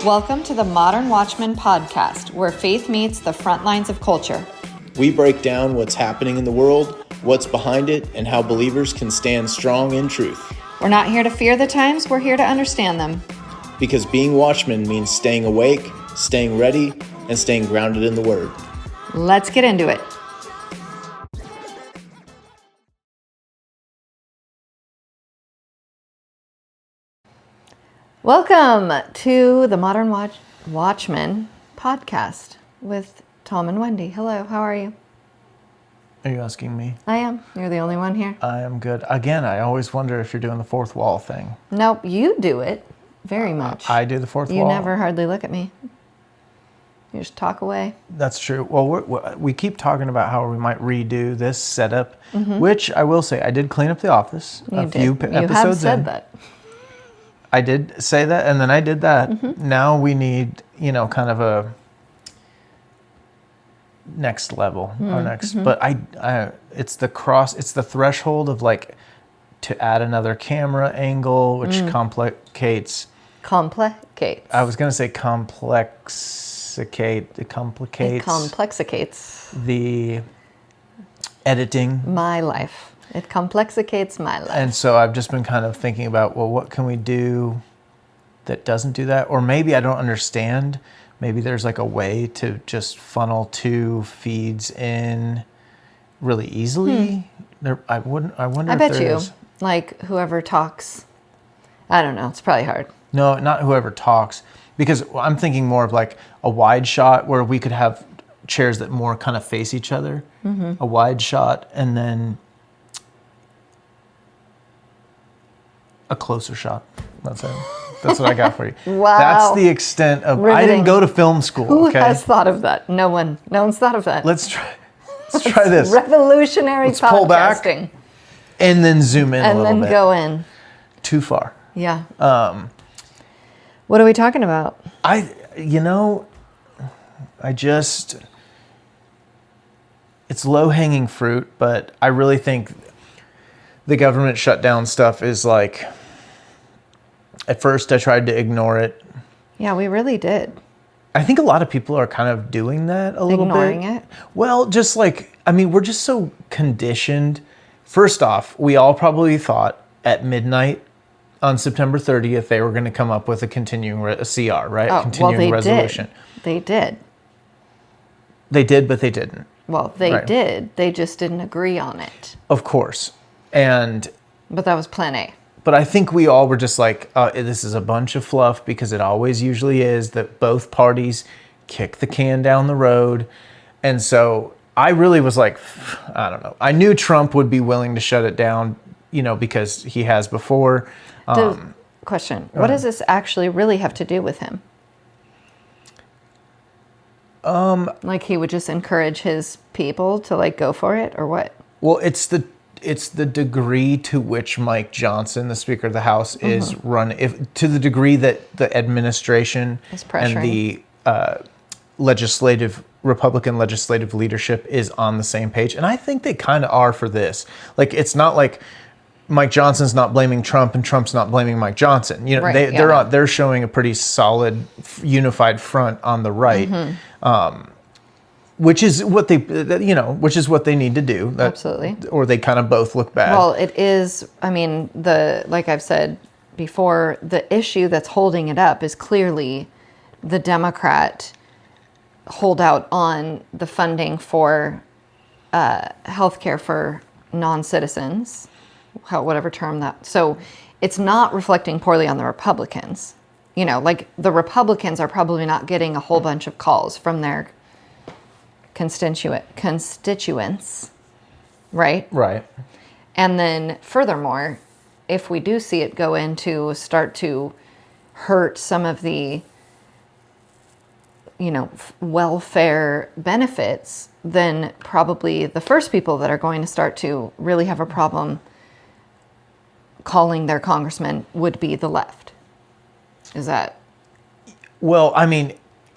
Welcome to the Modern Watchman podcast, where faith meets the front lines of culture. We break down what's happening in the world, what's behind it, and how believers can stand strong in truth. We're not here to fear the times, we're here to understand them. Because being watchmen means staying awake, staying ready, and staying grounded in the Word. Let's get into it. Welcome to the Modern Watchman podcast with Tom and Wendy. Hello, how are you? Are you asking me? I am. You're the only one here. I am good. Again, I always wonder if you're doing the fourth wall thing. Nope, you do it very much. I do the fourth wall. You never hardly look at me. You just talk away. That's true. Well, we keep talking about how we might redo this setup, which I will say, I did clean up the office You did. few You episodes have said in. that. I did say that, and then I did that. Now we need, kind of a next level or next. But it's the threshold of like to add another camera angle, which complicates. I was going to say It complexicates the editing. my life. It complexicates my life. And so I've just been kind of thinking about, well, what can we do that doesn't do that? Or maybe I don't understand. Maybe there's like a way to just funnel two feeds in really easily. I wonder I if bet there you, is. like whoever talks, I don't know, it's probably hard. No, not whoever talks. Because I'm thinking more of like a wide shot where we could have chairs that more kind of face each other. A wide shot and then a closer shot. That's it. That's what I got for you. Wow. That's the extent of. Riveting. I didn't go to film school. Who Okay. has thought of that? No one's thought of that. Let's try this. Revolutionary Let's pull back podcasting. and then zoom in a And little then bit. go in. Too far. Yeah. What are we talking about? It's low-hanging fruit, but I really think the government shutdown stuff is like, at first I tried to ignore it. Yeah, we really did. I think a lot of people are kind of doing that a little bit. Ignoring it? Well, just like, we're just so conditioned. First off, we all probably thought at midnight on September 30th, they were going to come up with a continuing a CR, right? A continuing resolution. They did. They did, but they didn't. Well, they Right. did. They just didn't agree on it. Of course. But that was plan A. But I think we all were just like, this is a bunch of fluff, because it always usually is that both parties kick the can down the road. And so I really was like, I don't know. I knew Trump would be willing to shut it down, because he has before. Question. What does this actually really have to do with him? Like he would just encourage his people to like go for it, or what? Well, it's the degree to which Mike Johnson, the Speaker of the House, is to the degree that the administration Is pressuring. and the Republican legislative leadership is on the same page. And I think they kind of are for this. Like, it's not like Mike Johnson's not blaming Trump and Trump's not blaming Mike Johnson. Right, They're showing a pretty solid unified front on the right. Which is what they need to do. Absolutely. Or they kind of both look bad. Well, it is, like I've said before, the issue that's holding it up is clearly the Democrat holdout on the funding for healthcare for non-citizens, whatever term that. So it's not reflecting poorly on the Republicans. Like the Republicans are probably not getting a whole bunch of calls from their constituents, right? Right. And then furthermore, if we do see it go into start to hurt some of the, welfare benefits, then probably the first people that are going to start to really have a problem calling their congressman would be the left. Is that? Well,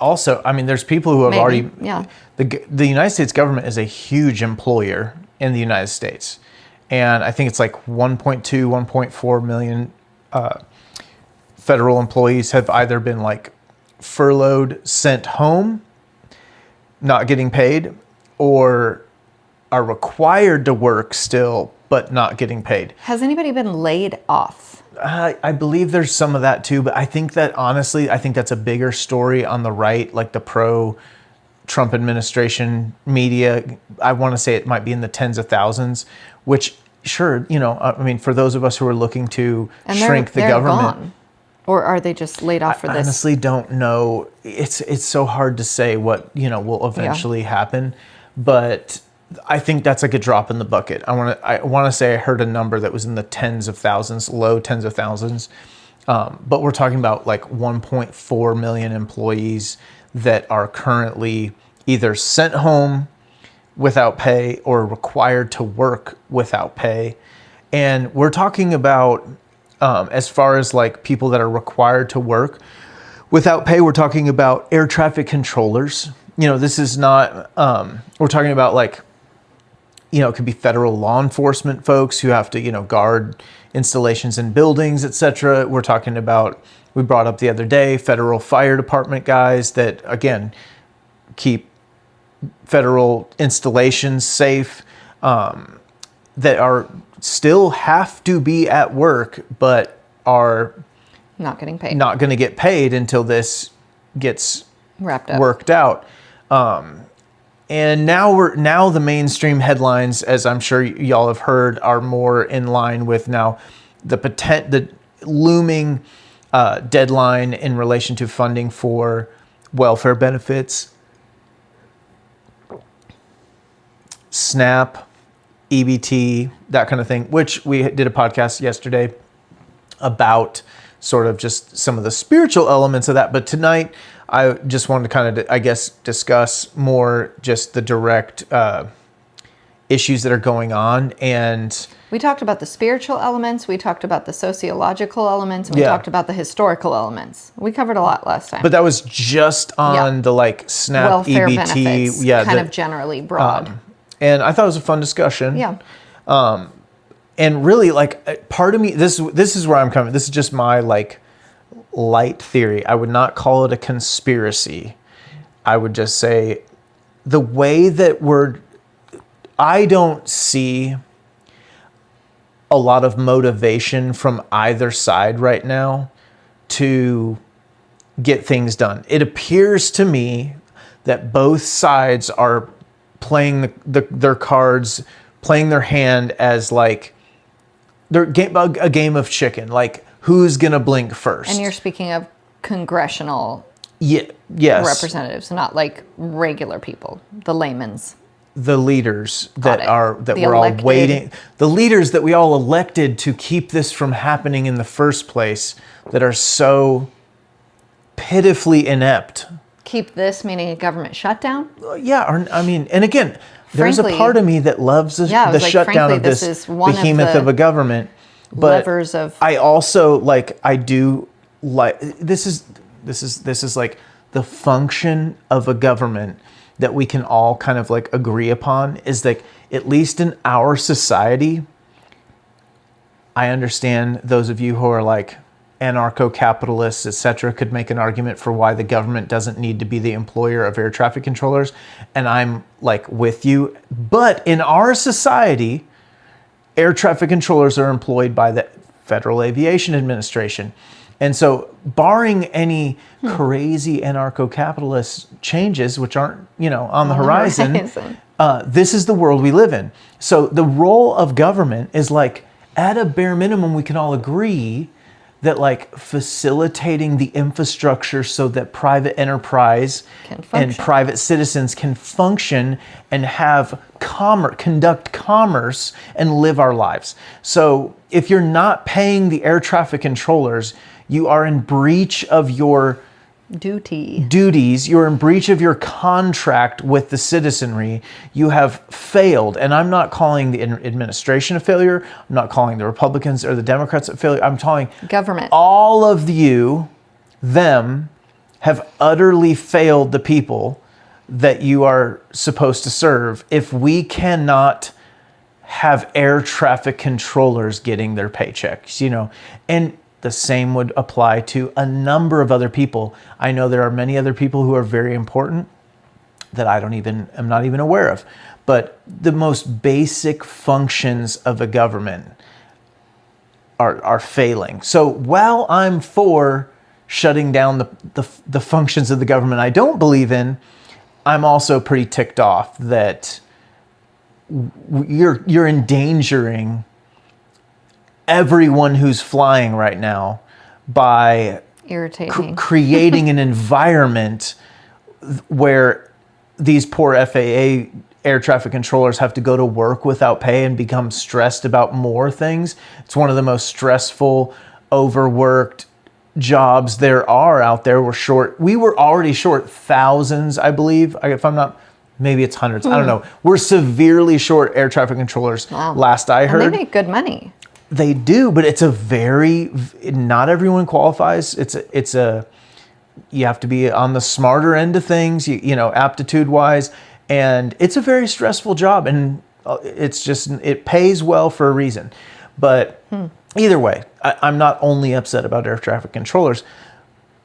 also, there's people who have already. Yeah. The United States government is a huge employer in the United States. And I think it's like 1.2, 1.4 million federal employees have either been like furloughed, sent home, not getting paid, or are required to work still, but not getting paid. Has anybody been laid off? I believe there's some of that too, but I think that honestly, I think that's a bigger story on the right, like the pro-Trump administration media. I want to say it might be in the tens of thousands, which sure, I mean, for those of us who are looking to shrink the government. Gone. Or are they just laid off for this? I honestly don't know. It's so hard to say what, will eventually happen, but I think that's like a drop in the bucket. I want to say I heard a number that was in the tens of thousands, low tens of thousands. But we're talking about like 1.4 million employees that are currently either sent home without pay or required to work without pay. And we're talking about, as far as like people that are required to work without pay, we're talking about air traffic controllers. This is not, we're talking about like, it could be federal law enforcement folks who have to, guard installations in buildings, etc. We're talking about, we brought up the other day, federal fire department guys that, again, keep federal installations safe, that are still have to be at work, but are not getting paid. Not going to get paid until this gets wrapped up, worked out. And now the mainstream headlines, as I'm sure y'all have heard, are more in line with now the looming deadline in relation to funding for welfare benefits, SNAP, EBT, that kind of thing, which we did a podcast yesterday about sort of just some of the spiritual elements of that. But tonight, I just wanted to kind of, I guess, discuss more just the direct issues that are going on. And we talked about the spiritual elements. We talked about the sociological elements. And we talked about the historical elements. We covered a lot last time. But that was just on the like SNAP, welfare EBT. benefits, kind of generally broad. And I thought it was a fun discussion. Yeah. And really, like, part of me, this is where I'm coming. This is just my like light theory. I would not call it a conspiracy. I would just say the way that I don't see a lot of motivation from either side right now to get things done. It appears to me that both sides are playing their cards, playing their hand as like a game of chicken, like who's gonna blink first. And you're speaking of congressional yes. representatives, not like regular people, the layman's. The leaders that the we're elected. all waiting, the leaders that we all elected to keep this from happening in the first place, that are so pitifully inept. Keep this, meaning a government shutdown? Yeah, and again, there's a part of me that loves the shutdown of this behemoth of a government. But levers of I also this is like the function of a government that we can all kind of like agree upon is like, at least in our society, I understand those of you who are like anarcho-capitalists, etc., could make an argument for why the government doesn't need to be the employer of air traffic controllers. And I'm like with you. But in our society, air traffic controllers are employed by the Federal Aviation Administration. And so barring any crazy anarcho-capitalist changes, which aren't, on the horizon, this is the world we live in. So the role of government is like, at a bare minimum, we can all agree that like facilitating the infrastructure so that private enterprise and private citizens can function and have conduct commerce and live our lives. So if you're not paying the air traffic controllers, you are in breach of your duties. You're in breach of your contract with the citizenry. You have failed. And I'm not calling the administration a failure. I'm not calling the Republicans or the Democrats a failure. I'm calling government. All of them have utterly failed the people that you are supposed to serve if we cannot have air traffic controllers getting their paychecks, And the same would apply to a number of other people. I know there are many other people who are very important that am not even aware of. But the most basic functions of a government are failing. So while I'm for shutting down the functions of the government I don't believe in, I'm also pretty ticked off that you're endangering everyone who's flying right now by irritating creating an environment where these poor FAA air traffic controllers have to go to work without pay and become stressed about more things. It's one of the most stressful, overworked jobs there are out there. We were already short thousands, I believe. If I'm not, maybe it's hundreds. I don't know. We're severely short air traffic controllers. Wow. Last I heard. And they make good money. They do, but not everyone qualifies. You have to be on the smarter end of things, aptitude wise. And it's a very stressful job, and it pays well for a reason. But either way, I'm not only upset about air traffic controllers,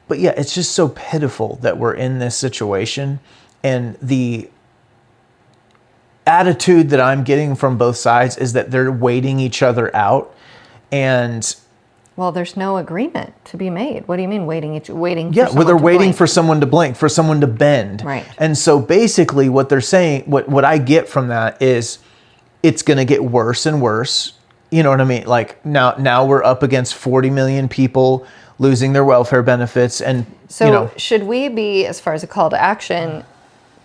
but yeah, it's just so pitiful that we're in this situation. And the attitude that I'm getting from both sides is that they're waiting each other out. And well, there's no agreement to be made. What do you mean waiting? Yeah, well, they're waiting for someone to blink, for someone to bend. Right. And so basically what they're saying, what I get from that is it's going to get worse and worse. You know what I mean? Like now we're up against 40 million people losing their welfare benefits. And so should we be, as far as a call to action,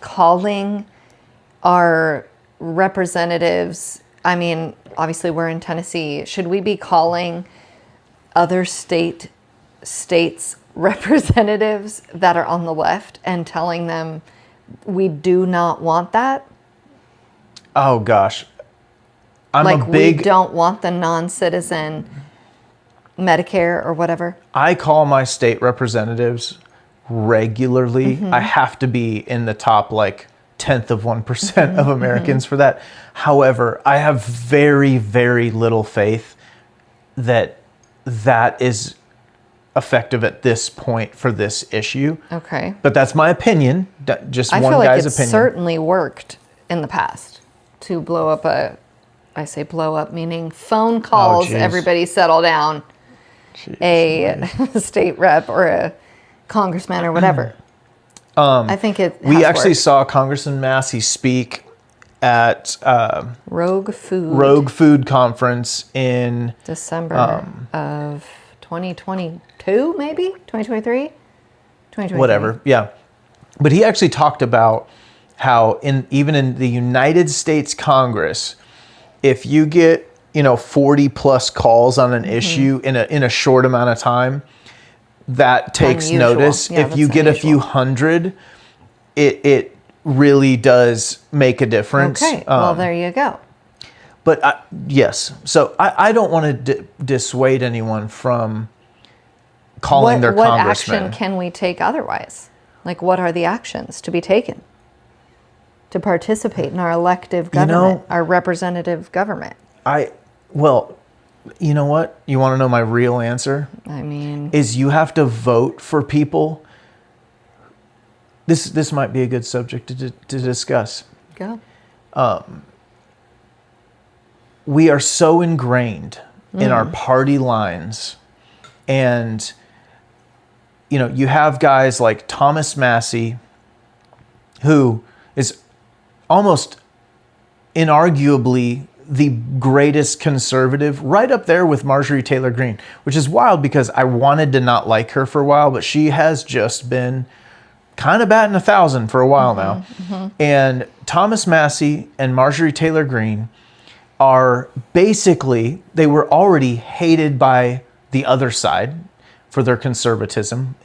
calling our representatives? I mean, obviously we're in Tennessee. Should we be calling other states representatives that are on the left and telling them we do not want that? Oh gosh. We don't want the non-citizen Medicare or whatever. I call my state representatives regularly. I have to be in the top 10th of 1% of Americans for that. However, I have very, very little faith that is effective at this point for this issue. Okay. But that's my opinion. Just I one feel like guy's it's opinion. certainly worked in the past to blow up I say blow up meaning phone calls, geez. everybody settle down, a state rep or a congressman or whatever. I think we actually worked. saw Congressman Massey speak at Rogue Food Conference in December of 2022, maybe 2023, 2023. Whatever. Yeah. But he actually talked about how even in the United States Congress, if you get 40 plus calls on an issue in a short amount of time, that takes Unusual. notice. Yeah, if you that's get a unusual. few hundred, it really does make a difference. Okay, well, there you go. But yes, so I don't want to dissuade anyone from calling their What congressman. action can we take otherwise? What are the actions to be taken to participate in our elective government, our representative government? Well, you know what? You want to know my real answer? I mean, is you have to vote for people. This might be a good subject to discuss. go. We are so ingrained in our party lines, and you have guys like Thomas Massey, who is almost inarguably the greatest conservative, right up there with Marjorie Taylor Greene, which is wild because I wanted to not like her for a while, but she has just been kind of batting 1,000 for a while now. And Thomas Massey and Marjorie Taylor Greene are basically, they were already hated by the other side for their conservatism.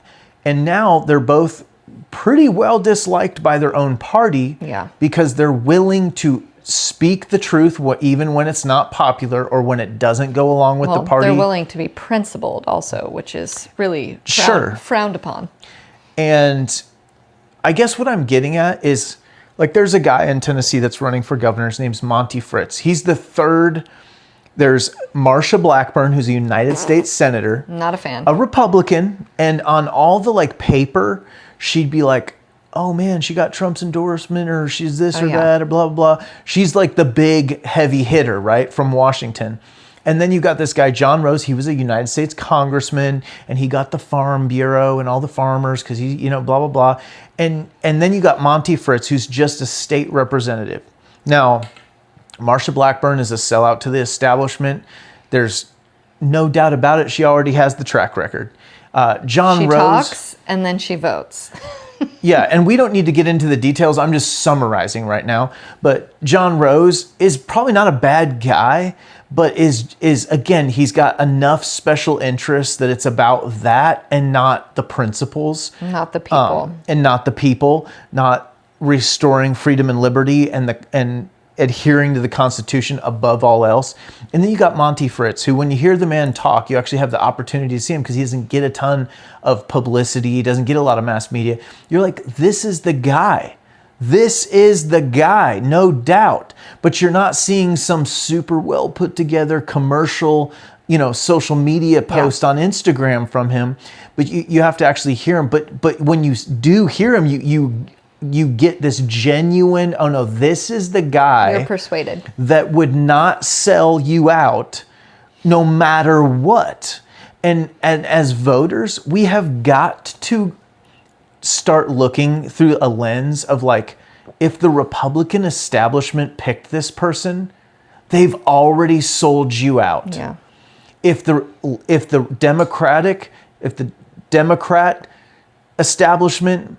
And now they're both pretty well disliked by their own party because they're willing to speak the truth even when it's not popular or when it doesn't go along with the party. They're willing to be principled also, which is really frowned upon. And I guess what I'm getting at is, there's a guy in Tennessee that's running for governor. His name's Monty Fritz. He's the third There's Marsha Blackburn, who's a United States Senator. Not a fan. A Republican. And on all the like paper, she'd be like, oh man, she got Trump's endorsement, or she's this or that, or blah, blah, blah. She's like the big heavy hitter, right, from Washington. And then you got this guy, John Rose. He was a United States congressman, and he got the Farm Bureau and all the farmers because he, blah, blah, blah. And then you got Monty Fritz, who's just a state representative. Now, Marsha Blackburn is a sellout to the establishment. There's no doubt about it. She already has the track record. John Rose. She talks and then she votes. Yeah, and we don't need to get into the details. I'm just summarizing right now. But John Rose is probably not a bad guy, but is again, he's got enough special interests that it's about that and not the principles. Not the people. And not the people, not restoring freedom and liberty and adhering to the Constitution above all else. And then you got Monty Fritz, who when you hear the man talk, you actually have the opportunity to see him because he doesn't get a ton of publicity. He doesn't get a lot of mass media. You're like, this is the guy. This is the guy, no doubt. But you're not seeing some super well put together commercial, social media post on Instagram from him. But you have to actually hear him. But when you do hear him, you get this genuine, oh no, this is the guy. You're persuaded. That would not sell you out no matter what. And as voters, we have got to start looking through a lens of like, if the Republican establishment picked this person, they've already sold you out. Yeah. If the Democrat establishment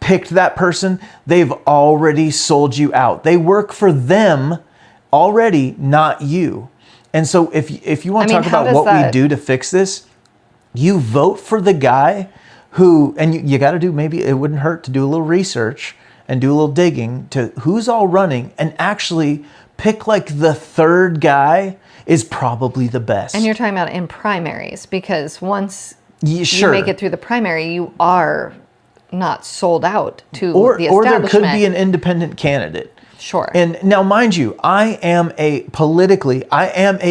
picked that person, they've already sold you out. They work for them already, not you. And so if you want to talk about what we do to fix this, you vote for the guy who, and you got to do, maybe it wouldn't hurt to do a little research and do a little digging to who's all running and actually pick like the third guy is probably the best. And you're talking about in primaries, because once you make it through the primary, you are not sold out to the establishment. Or there could be an independent candidate. Sure. And now, mind you, I am a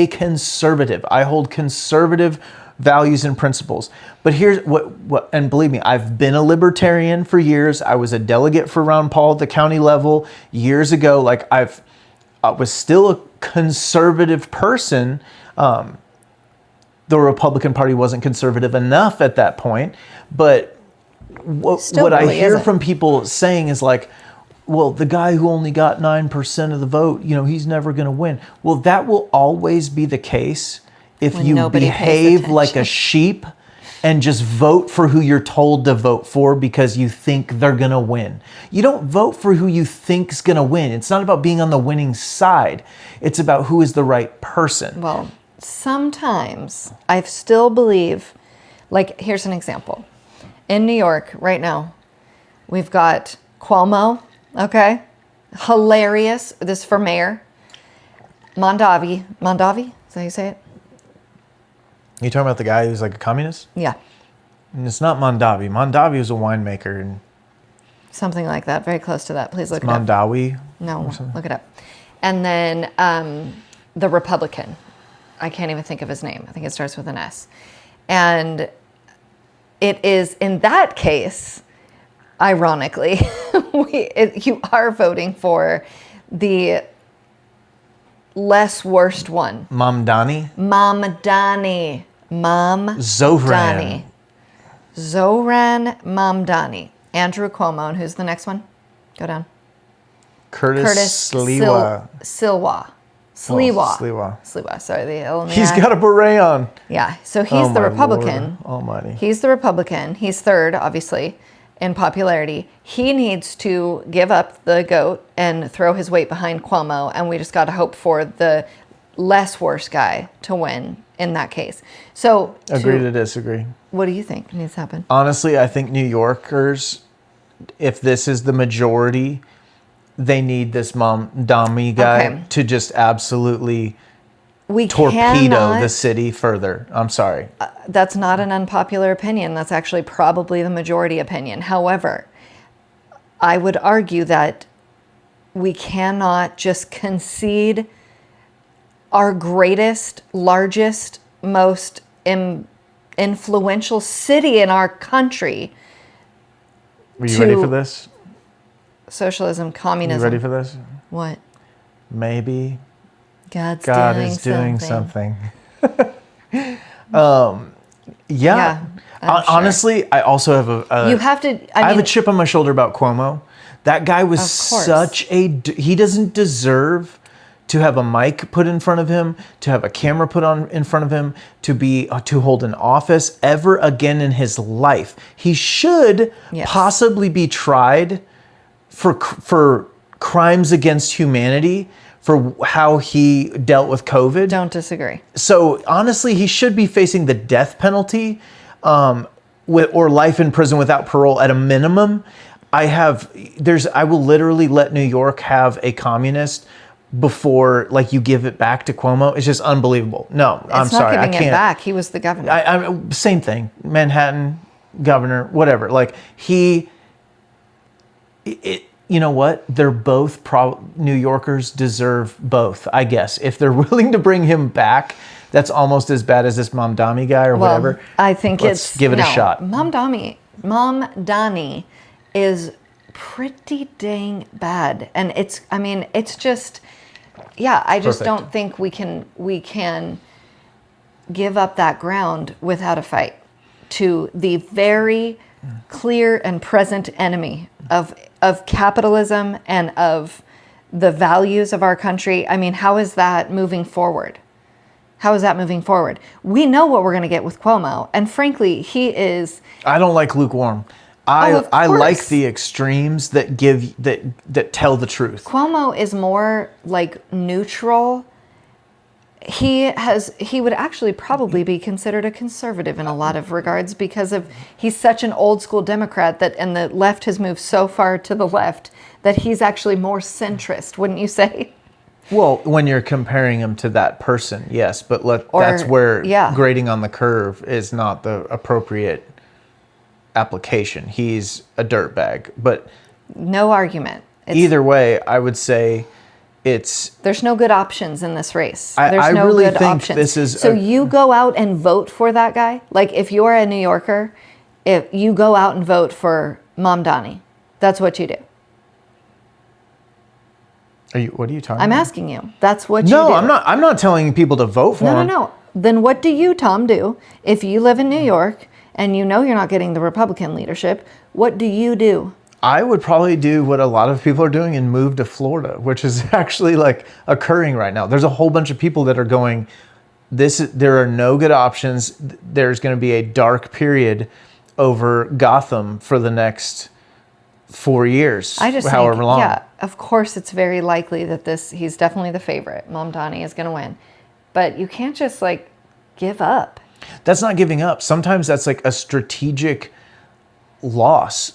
conservative. I hold conservative values and principles. But here's what, and believe me, I've been a libertarian for years. I was a delegate for Ron Paul at the county level years ago. Like I was still a conservative person. The Republican Party wasn't conservative enough at that point. But what I hear from people saying is like, well, the guy who only got 9% of the vote, he's never going to win. Well, that will always be the case if you behave like a sheep and just vote for who you're told to vote for because you think they're going to win. You don't vote for who you think's going to win. It's not about being on the winning side. It's about who is the right person. Well, sometimes I still believe, like, here's an example. In New York right now, we've got Cuomo, okay? Hilarious. This is for mayor. Mondavi, is that how you say it? You talking about the guy who's like a communist? Yeah. And it's not Mondavi. Mondavi was a winemaker. And something like that. Very close to that. Please look it up. Mondawi? No, look it up. And then the Republican. I can't even think of his name. I think it starts with an S. And it is, in that case, ironically, you are voting for the less worst one. Mamdani? Zohran Mamdani. Andrew Cuomo. And who's the next one? Go down. Curtis Sliwa. Sliwa. Sorry, the Illinois. He's got a beret on. Yeah. So he's the Republican. Lord Almighty. He's the Republican. He's third, obviously, in popularity. He needs to give up the goat and throw his weight behind Cuomo, and we just got to hope for the less worse guy to win in that case. So agree to disagree. What do you think needs to happen? Honestly, I think New Yorkers, if this is the majority, they need this Mamdani guy to just absolutely torpedo the city further. I'm sorry. That's not an unpopular opinion. That's actually probably the majority opinion. However, I would argue that we cannot just concede our greatest, largest, most influential city in our country. Were you ready for this? Socialism, communism. You ready for this? What? Maybe God is doing something. Yeah. Honestly, I also have a You have to. I have a chip on my shoulder about Cuomo. That guy was he doesn't deserve to have a mic put in front of him, to have a camera put on in front of him, to hold an office ever again in his life. He should possibly be tried for crimes against humanity, for how he dealt with COVID. Don't disagree. So honestly, he should be facing the death penalty, or life in prison without parole at a minimum. I will literally let New York have a communist before you give it back to Cuomo. It's just unbelievable. No, I'm sorry, I can't. It's not giving it back. He was the governor. Same thing. Manhattan governor, whatever. You know what? They're both New Yorkers deserve both, I guess. If they're willing to bring him back, that's almost as bad as this Mamdani guy or whatever. I think Let's give it a shot. Mamdani is pretty dang bad. And it's just, I just don't think we can give up that ground without a fight to the very clear and present enemy of capitalism and of the values of our country. How is that moving forward? We know what we're going to get with Cuomo, and frankly, he is. I don't like lukewarm. I like the extremes that tell the truth. Cuomo is more neutral. He would actually probably be considered a conservative in a lot of regards because he's such an old school Democrat and the left has moved so far to the left that he's actually more centrist, wouldn't you say? Well, when you're comparing him to that person, yes, but that's where grading on the curve is not the appropriate application. He's a dirtbag, but no argument. Either way, I would say there's no good options in this race. I really think this is you go out and vote for that guy. If you're a New Yorker, if you go out and vote for Mamdani, that's what you do. What are you talking about? I'm asking you. That's what you do. No, I'm not telling people to vote for him. No. Then what do you, Tom, do if you live in New York and you know you're not getting the Republican leadership? What do you do? I would probably do what a lot of people are doing and move to Florida, which is actually occurring right now. There's a whole bunch of people that are going, there are no good options. There's going to be a dark period over Gotham for the next 4 years, however long. Yeah, of course it's very likely that he's definitely the favorite. Mamdani is going to win. But you can't just give up. That's not giving up. Sometimes that's a strategic loss.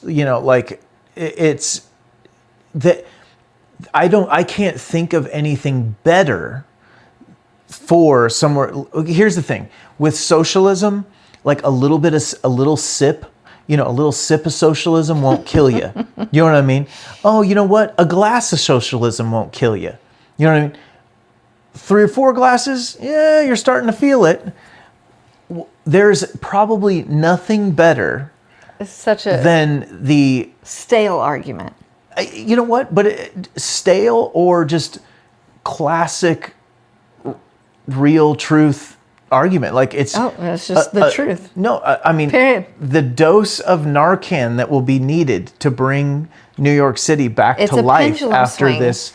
It's that I can't think of anything better for somewhere. Here's the thing with socialism, a little sip of socialism won't kill you. You know what I mean? Oh, you know what? A glass of socialism won't kill you. You know what I mean? 3 or 4 glasses, you're starting to feel it. There's probably nothing better than the stale argument. You know what? But stale or just classic, real truth argument. It's just the truth. No, Period. The dose of Narcan that will be needed to bring New York City back to life after this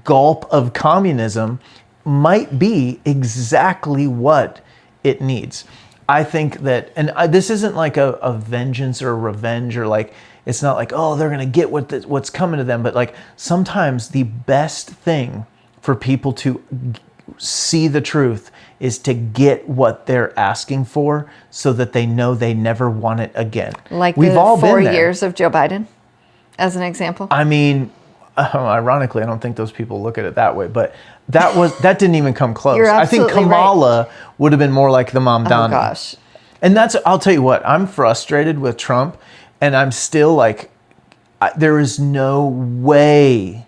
gulp of communism might be exactly what it needs. I think that, and this isn't a vengeance or a revenge or it's not they're going to get what's coming to them. But sometimes the best thing for people to see the truth is to get what they're asking for so that they know they never want it again. We've all 4 years of Joe Biden, as an example. Ironically, I don't think those people look at it that way, but that didn't even come close. You're I think absolutely Kamala right. would have been more like the Mamdani. Oh gosh. And I'll tell you what, I'm frustrated with Trump, and I'm still there is no way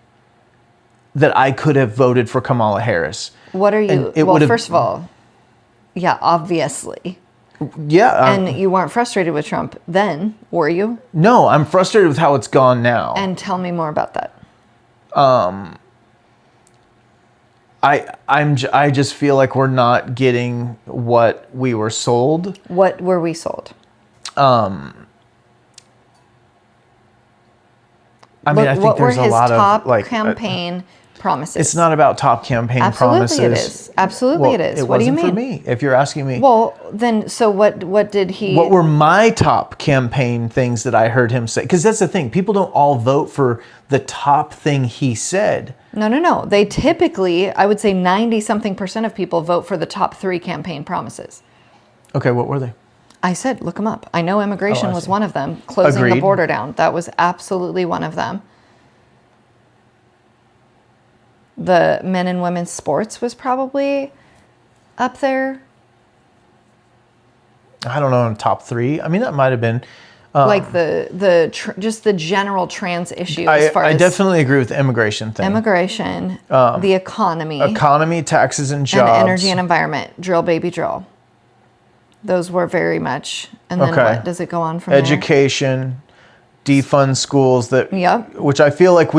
that I could have voted for Kamala Harris. What are you? And it Well, would've- first of all, yeah, obviously. Yeah. And you weren't frustrated with Trump then, were you? No, I'm frustrated with how it's gone now. And tell me more about that. I just feel like we're not getting what we were sold. What were we sold? I mean, I think what were there's a his lot top of like campaign promises? it's not about top campaign Absolutely promises. it is. Absolutely Well, it is. It What do you wasn't mean? for me. If you're asking me, Well, then, so what did he? what were my top campaign things that I heard him say? Because that's the thing. People don't all vote for the top thing he said. No. They typically, I would say 90-something% of people vote for the top 3 campaign promises. Okay, what were they? I said, look them up. I know immigration I was see. one of them. Closing the Agreed. border down. That was absolutely one of them. The men and women's sports was probably up there. I don't know, in top 3. I mean, that might have been. Like just the general trans issue I as far as definitely agree with the immigration thing. immigration, the economy, Economy, taxes, and jobs. and energy and environment. Drill, baby, drill. Those were very much. And then Okay. what does it go on from there? Education, defund schools that. Yep. Which I feel like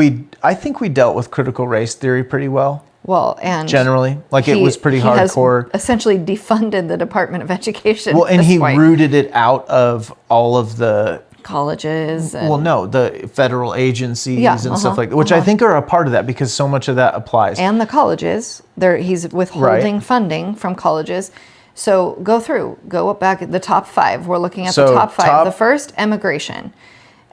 I think we dealt with critical race theory pretty well. Well, and Generally, like it was pretty he has hardcore. essentially defunded the Department of Education. Well, at and this he point. rooted it out of all of the colleges. And, well, no, the federal agencies Yeah, and stuff like that, which I think are a part of that because so much of that applies. and the colleges. He's withholding funding from colleges. So go back at the top 5. We're looking at the So top 5. top- The first, immigration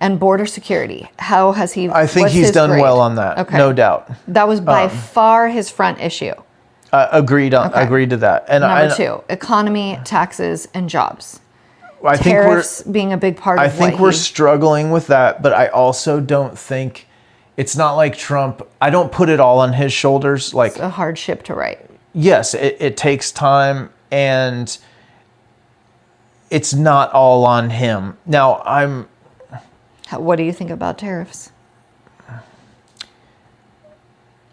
and border security. How has he? I think what's he's his done grade? well on that, Okay. no doubt. That was by far his front issue. Agreed to that. And Number 2, economy, taxes, and jobs. I think Tariffs being a big part of I think what we're he, struggling with that, but I also don't think it's not like Trump. I don't put it all on his shoulders. Like, a hard ship to write. yes, it takes time and it's not all on him. Now, What do you think about tariffs?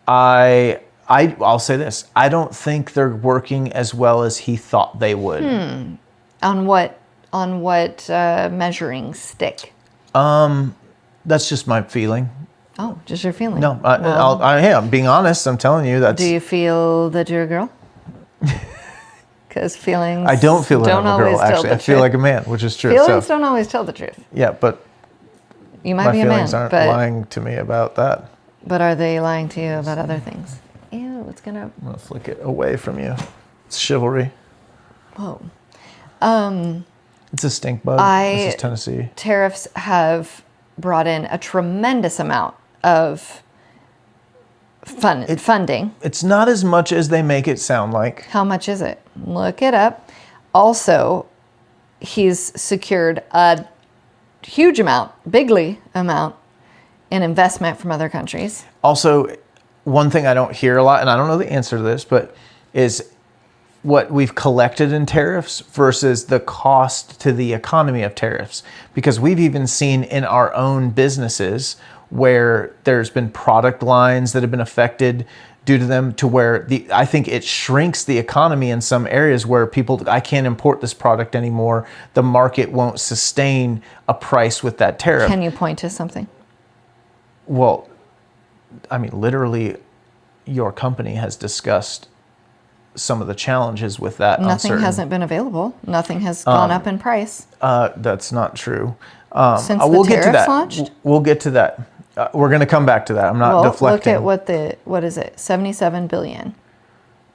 I'll say this. I don't think they're working as well as he thought they would. On what measuring stick? That's just my feeling. Oh, just your feeling. No, I am being honest. I'm telling you that's. Do you feel that you're a girl? Because feelings. I don't feel like I'm a girl. always tell Actually, the I feel truth. like a man, which is true. Feelings So don't always tell the truth. yeah, but You might my be a man, feelings aren't lying to me about that. but are they lying to you about other things? Ew, it's gonna. I'm gonna flick it away from you. It's chivalry. Whoa. It's a stink bug. This is Tennessee. Tariffs have brought in a tremendous amount of funding. It's not as much as they make it sound like. How much is it? Look it up. Also, he's secured a huge amount, bigly amount, in investment from other countries. Also, one thing I don't hear a lot, and I don't know the answer to this, but is what we've collected in tariffs versus the cost to the economy of tariffs. Because we've even seen in our own businesses where there's been product lines that have been affected due to them, to where I think it shrinks the economy in some areas where I can't import this product anymore. The market won't sustain a price with that tariff. Can you point to something? Well, I mean, literally, your company has discussed some of the challenges with that. Nothing hasn't been available. Nothing has gone up in price. That's not true. Since we'll the get to tariffs that. launched? We'll get to that. We're going to come back to that. I'm not Well, deflecting. look at what is it? 77 billion.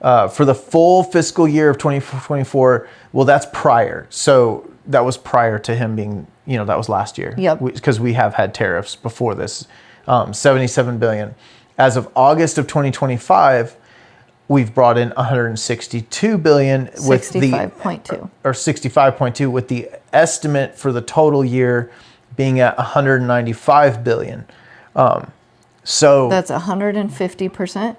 For the full fiscal year of 2024, well, that's prior. So that was prior to him being, that was last year. Yep. Because we have had tariffs before this. 77 billion. As of August of 2025, we've brought in 162 billion with 65.2. or 65.2, with the estimate for the total year being at 195 billion. So That's 150%.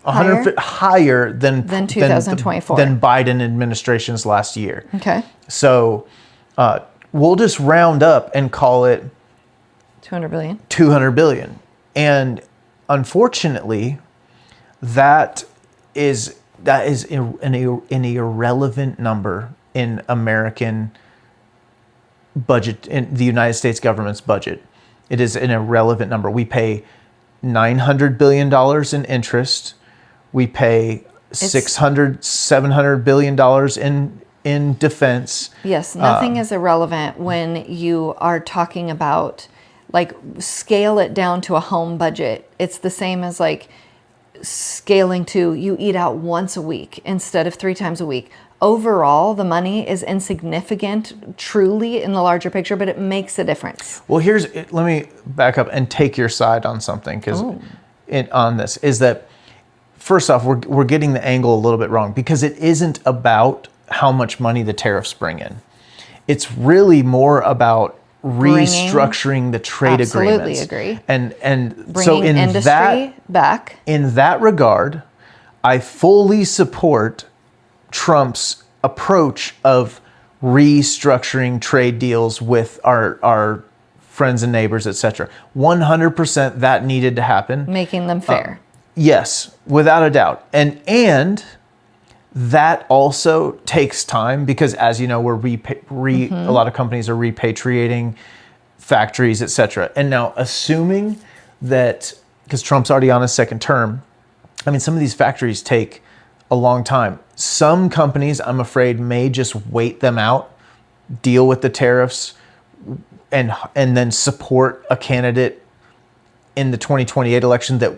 100 higher than 2024. than Biden administration's last year. Okay. So we'll just round up and call it 200 billion. 200 billion. And unfortunately, that is an irrelevant number in American budget, in the United States government's budget. It is an irrelevant number. We pay $900 billion in interest. We pay $700 billion in defense. Yes, nothing is irrelevant when you are talking about, like, scale it down to a home budget. It's the same as, like, scaling to you eat out once a week instead of 3 times a week. Overall, the money is insignificant truly in the larger picture, but it makes a difference. Well, let me back up and take your side on something, because on this is that, first off, we're getting the angle a little bit wrong, because it isn't about how much money the tariffs bring in. It's really more about restructuring the trade agreements. Absolutely agree. And Bringing so industry back. In that regard, I fully support Trump's approach of restructuring trade deals with our friends and neighbors, etc. 100% that needed to happen. Making them fair. Yes, without a doubt. And that also takes time, because, as you know, we're a lot of companies are repatriating factories, etc. And now, assuming that, because Trump's already on his second term, I mean, some of these factories take a long time. Some companies, I'm afraid, may just wait them out, deal with the tariffs, and then support a candidate in the 2028 election that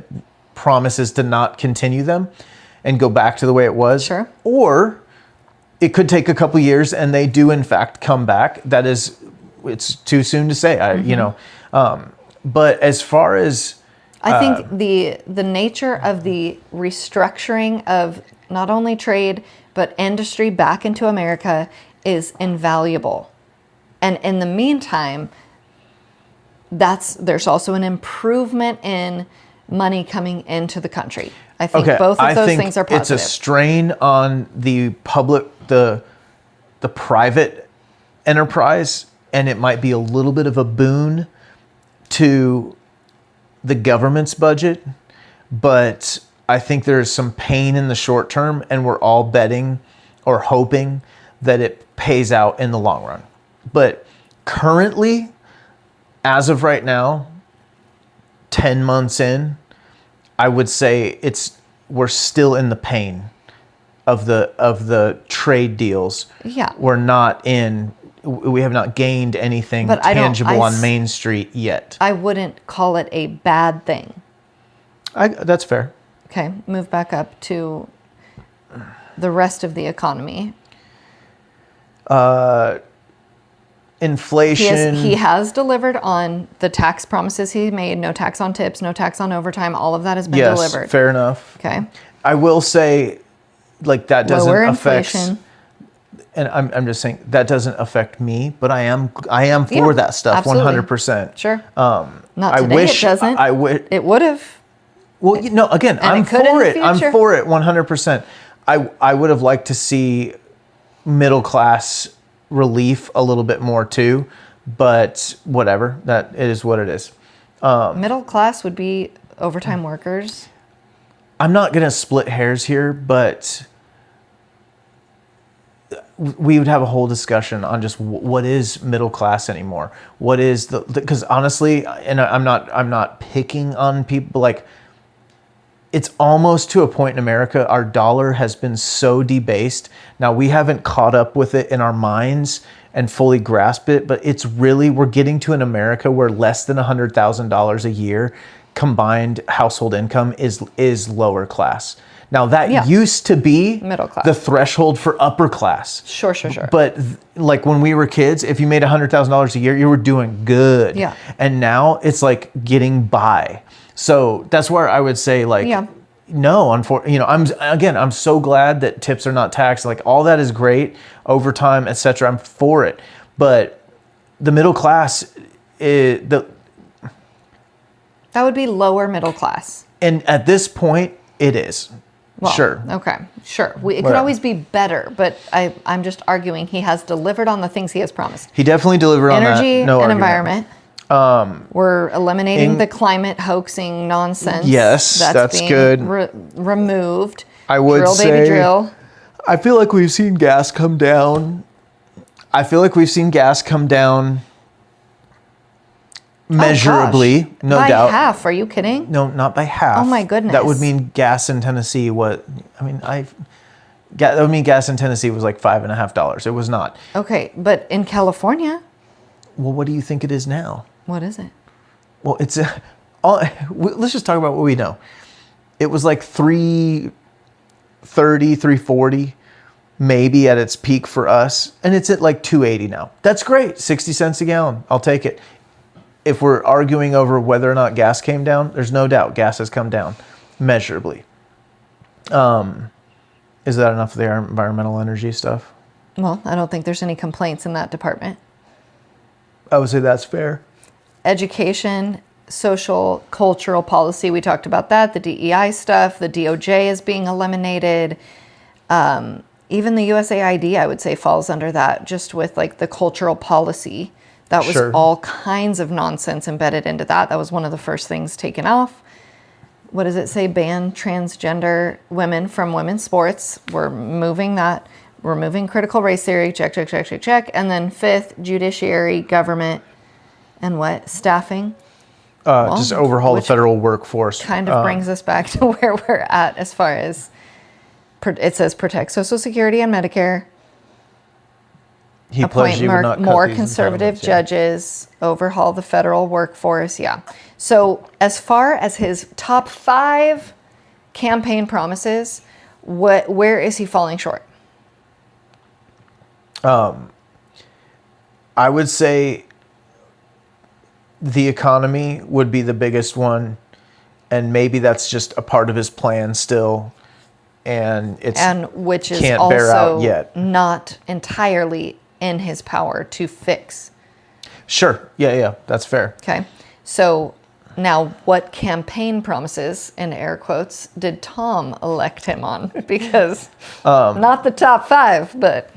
promises to not continue them and go back to the way it was. Sure. Or it could take a couple years and they do in fact come back. It's too soon to say. But as far as I think the nature of the restructuring of not only trade but industry back into America is invaluable. And in the meantime, there's also an improvement in money coming into the country. I think both of those things are positive. It's a strain on the private enterprise, and it might be a little bit of a boon to the government's budget, but I think there's some pain in the short term, and we're all betting or hoping that it pays out in the long run. But currently, as of right now, 10 months in, I would say we're still in the pain of the trade deals. Yeah. We have not gained anything tangible on Main Street yet. I wouldn't call it a bad thing. That's fair. Okay, move back up to the rest of the economy. Inflation. He has delivered on the tax promises he made. No tax on tips, no tax on overtime. All of that has been delivered. Yes, fair enough. Okay. I will say, like, that doesn't affect. Inflation. And I'm just saying that doesn't affect me, but I am for that stuff. Absolutely. 100%. Sure. Not today. It doesn't. It would have. Well, again, I'm for it. I'm for it 100%. I would have liked to see middle class relief a little bit more too, but whatever. That it is what it is. Middle class would be overtime workers. I'm not going to split hairs here, but we would have a whole discussion on just what is middle class anymore. What is because honestly, and I'm not picking on people, like, it's almost to a point in America, our dollar has been so debased. Now, we haven't caught up with it in our minds and fully grasped it, but it's really, we're getting to an America where less than $100,000 a year combined household income is lower class. Now, that used to be middle class, the threshold for upper class. Sure. But like when we were kids, if you made $100,000 a year, you were doing good. Yeah. And now it's like getting by. So that's where I would say, like, no, I'm so glad that tips are not taxed. Like, all that is great, overtime, etc. I'm for it. But the middle class, that would be lower middle class. And at this point, it is. Well, sure. Okay. Sure. It could always be better, but I'm just arguing he has delivered on the things he has promised. He definitely delivered on that. Energy and environment. We're eliminating the climate hoaxing nonsense. Yes, that's being good. Removed. I would drill, say, baby, drill. I feel like we've seen gas come down. Measurably, gosh. no by doubt. By half, are you kidding? No, not by half. Oh my goodness. That would mean gas in Tennessee. That would mean gas in Tennessee was like $5.50. It was not. Okay, but in California, well, what do you think it is now? What is it? Well, let's just talk about what we know. It was like $3.30, $3.40, maybe at its peak for us, and it's at like $2.80 now. That's great. 60 cents a gallon. I'll take it. If we're arguing over whether or not gas came down, there's no doubt gas has come down measurably. Is that enough of the environmental energy stuff? Well, I don't think there's any complaints in that department. I would say that's fair. Education, social, cultural policy, we talked about that. The DEI stuff, the DOJ is being eliminated. Even the USAID, I would say, falls under that, just with like the cultural policy. That was all kinds of nonsense embedded into that. That was one of the first things taken off. What does it say? Ban transgender women from women's sports. We're moving that. We're moving critical race theory. Check, check, check, check, check. And then fifth, judiciary, government, and what? Staffing. Just overhaul the federal workforce. Kind of brings us back to where we're at as far as, it says protect Social Security and Medicare. He Appoint more conservative judges, overhaul the federal workforce. Yeah. So as far as his top 5 campaign promises, where is he falling short? I would say the economy would be the biggest one, and maybe that's just a part of his plan still, and which is can't also bear out yet. Not entirely in his power to fix. Sure. Yeah, that's fair. Okay. So now what campaign promises, in air quotes, did Tom elect him on? Because not the top 5, but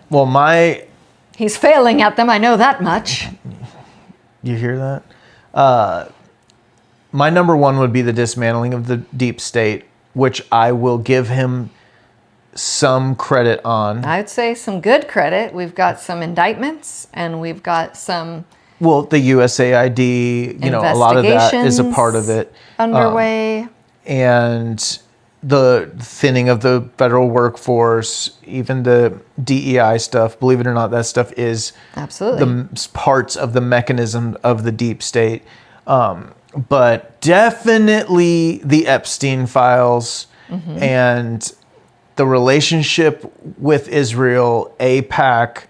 he's failing at them. I know that much. You hear that? My number 1 would be the dismantling of the deep state, which I will give him some credit on. I'd say some good credit. We've got some indictments and we've got some... Well, the USAID, a lot of that is a part of it. Underway. And the thinning of the federal workforce, even the DEI stuff, believe it or not, that stuff is absolutely the parts of the mechanism of the deep state. But definitely the Epstein files and the relationship with Israel, AIPAC,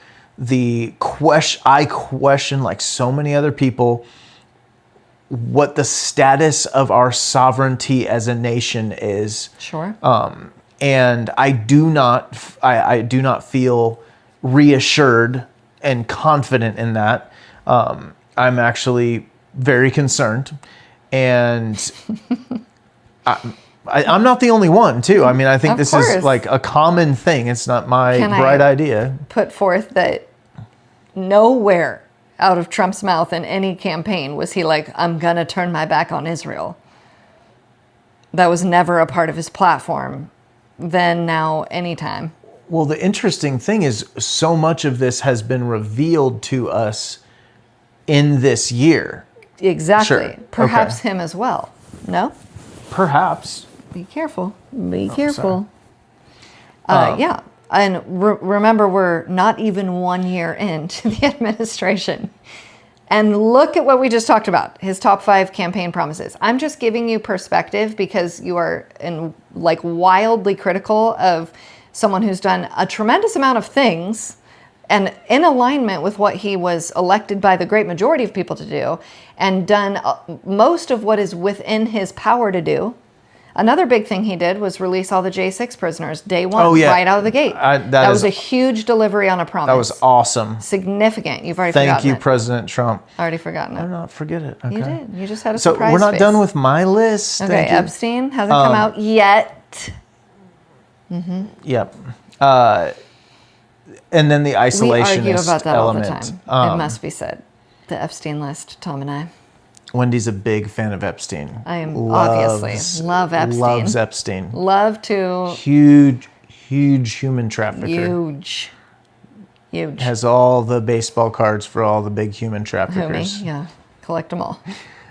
I question, like so many other people, what the status of our sovereignty as a nation is. Sure. And I do not feel reassured and confident in that. I'm actually very concerned, and I'm not the only one, too. I mean, I think this is like a common thing. It's not my bright idea. Put forth that nowhere out of Trump's mouth in any campaign was he like, I'm going to turn my back on Israel. That was never a part of his platform. Then, now, anytime. Well, the interesting thing is so much of this has been revealed to us in this year. Exactly. Sure. Perhaps him as well. No? Perhaps. Be careful. Be careful. Yeah. And remember, we're not even 1 year into the administration. And look at what we just talked about, his top 5 campaign promises. I'm just giving you perspective because you are wildly critical of someone who's done a tremendous amount of things and in alignment with what he was elected by the great majority of people to do, and done most of what is within his power to do. Another big thing he did was release all the J6 prisoners day one, right out of the gate. That was a huge delivery on a promise. That was awesome. Significant. You've already forgotten it. Thank you, President Trump. Already forgotten it. I'm not forget it. Okay. You did. You just had a surprise So we're not face. done with my list. Okay, Epstein hasn't come out yet. Yep. And then the isolationist We argue about that element. all the time. It must be said. The Epstein list, Tom and I. Wendy's a big fan of Epstein. I am obviously love Epstein. Loves Epstein. Love to. Huge human trafficker. Huge. Has all the baseball cards for all the big human traffickers. Yeah, collect them all.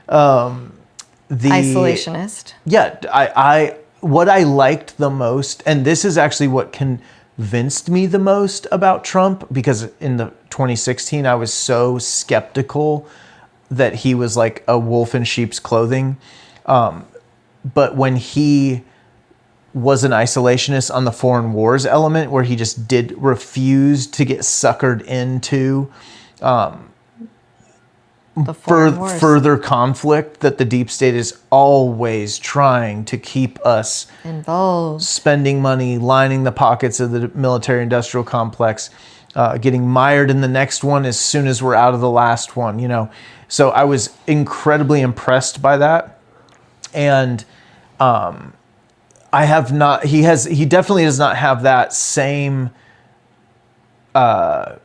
The isolationist. Yeah, I what I liked the most, and this is actually what convinced me the most about Trump, because in the 2016 I was so skeptical that he was like a wolf in sheep's clothing. But when he was an isolationist on the foreign wars element, where he just did refuse to get suckered into further conflict that the deep state is always trying to keep us involved, spending money, lining the pockets of the military industrial complex, getting mired in the next one as soon as we're out of the last one, you know. So I was incredibly impressed by that. And I have not, he definitely does not have that same amount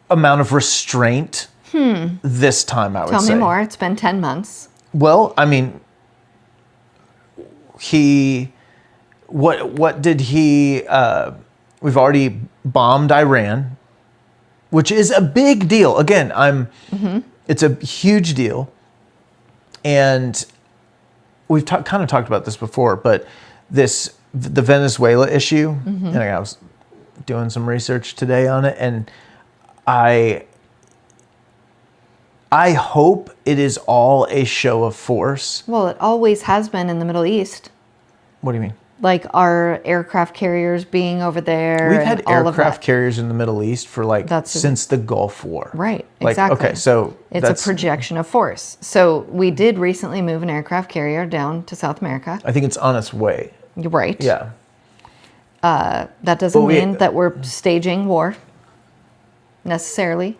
of restraint this time, I would say. Tell me more. It's been 10 months. Well, I mean, what did he, we've already bombed Iran, which is a big deal. Again, it's a huge deal. And we've kind of talked about this before, but the Venezuela issue, and I was doing some research today on it, and I hope it is all a show of force. Well, it always has been in the Middle East. What do you mean? Like our aircraft carriers being over there. We've had aircraft carriers in the Middle East for since the Gulf War. Right, exactly. Okay, so it's a projection of force. So we did recently move an aircraft carrier down to South America. I think it's on its way. You're right. Yeah. That doesn't mean that we're staging war necessarily.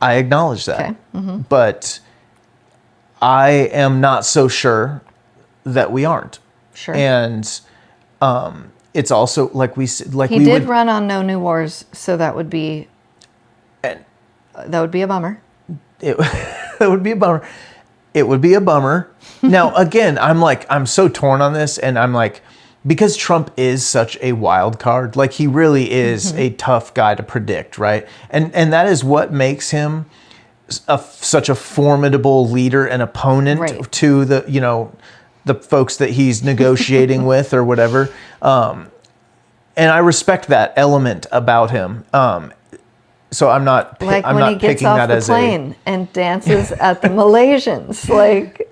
I acknowledge that. Okay. But I am not so sure that we aren't. Sure. And it's also he did run on no new wars, so that would be a bummer. That would be a bummer. It would be a bummer. Now, again, I'm so torn on this, and I'm like, because Trump is such a wild card, like he really is a tough guy to predict, right? And that is what makes him such a formidable leader and opponent to the folks that he's negotiating with or whatever. And I respect that element about him. So I'm not like I'm when not he gets picking off that the as plane and dances at the Malaysians, like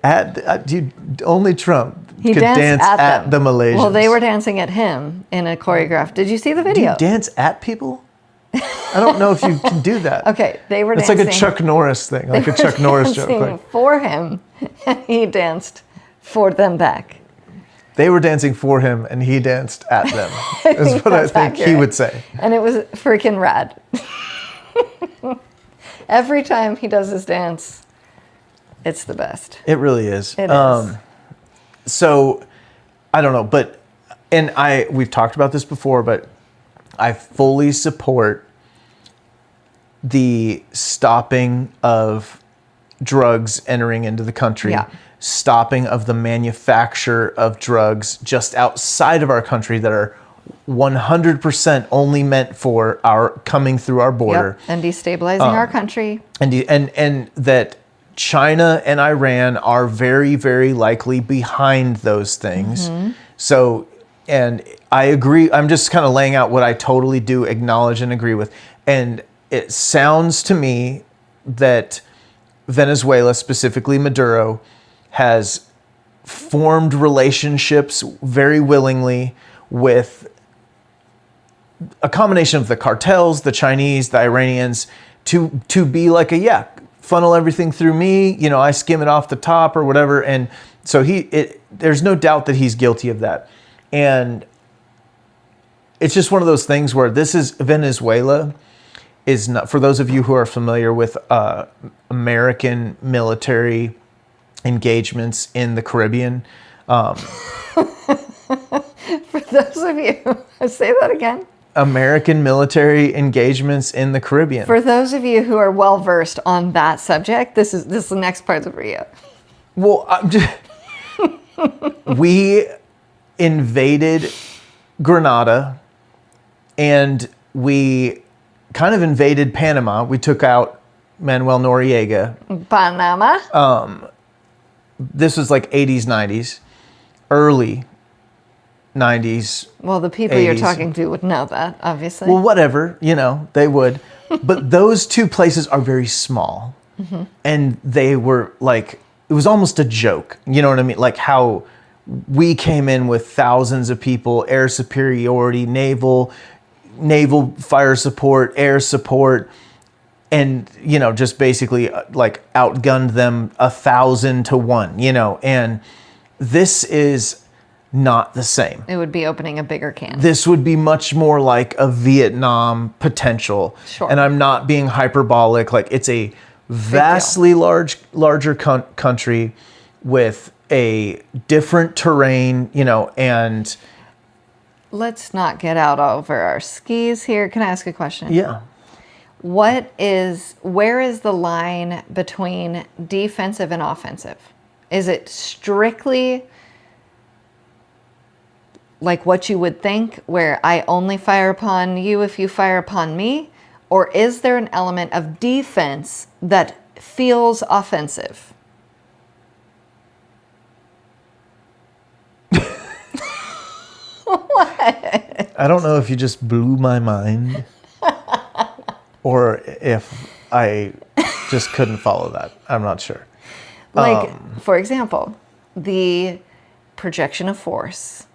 only Trump he could dance at the Malaysians. Well, they were dancing at him in a choreograph. Did you see the video? Do you dance at people? I don't know if you can do that. Okay, they were it's dancing. It's like a Chuck Norris thing, like a Chuck Norris joke. Like, for him, and he danced for them back. They were dancing for him, and he danced at them. Is what I think he would say. And it was freaking rad. Every time he does his dance, it's the best. It really is. It is. So, I don't know, but, we've talked about this before, but I fully support the stopping of drugs entering into the country, stopping of the manufacture of drugs just outside of our country that are 100% only meant for our coming through our border. Yep. And destabilizing our country. And that China and Iran are very, very likely behind those things. So, and I agree. I'm just kind of laying out what I totally do acknowledge and agree with. And it sounds to me that Venezuela, specifically Maduro, has formed relationships very willingly with a combination of the cartels, the Chinese, the Iranians, to be like funnel everything through me, I skim it off the top or whatever. And so there's no doubt that he's guilty of that. And it's just one of those things where Venezuela is not, for those of you who are familiar with American military engagements in the Caribbean. For those of you, say that again. American military engagements in the Caribbean. For those of you who are well versed on that subject, this is the next part for you. Well, we invaded Grenada, and we kind of invaded Panama. We took out Manuel Noriega. Panama. This was like 80s, 90s, early 90s. Well, the people 80s. you're talking to would know that, obviously. Well, whatever, they would. But those two places are very small. Mm-hmm. And they were like, it was almost a joke. You know what I mean? Like how we came in with thousands of people, air superiority, naval fire support, air support, and, just basically like outgunned them 1,000 to 1, and this is not the same. It would be opening a bigger can. This would be much more like a Vietnam potential. Sure. And I'm not being hyperbolic. Like it's a vastly larger country with a different terrain, and... Let's not get out over our skis here. Can I ask a question? Yeah. Where is the line between defensive and offensive? Is it strictly like what you would think, where I only fire upon you if you fire upon me? Or is there an element of defense that feels offensive? What? I don't know if you just blew my mind or if I just couldn't follow that. I'm not sure. For example, the projection of force,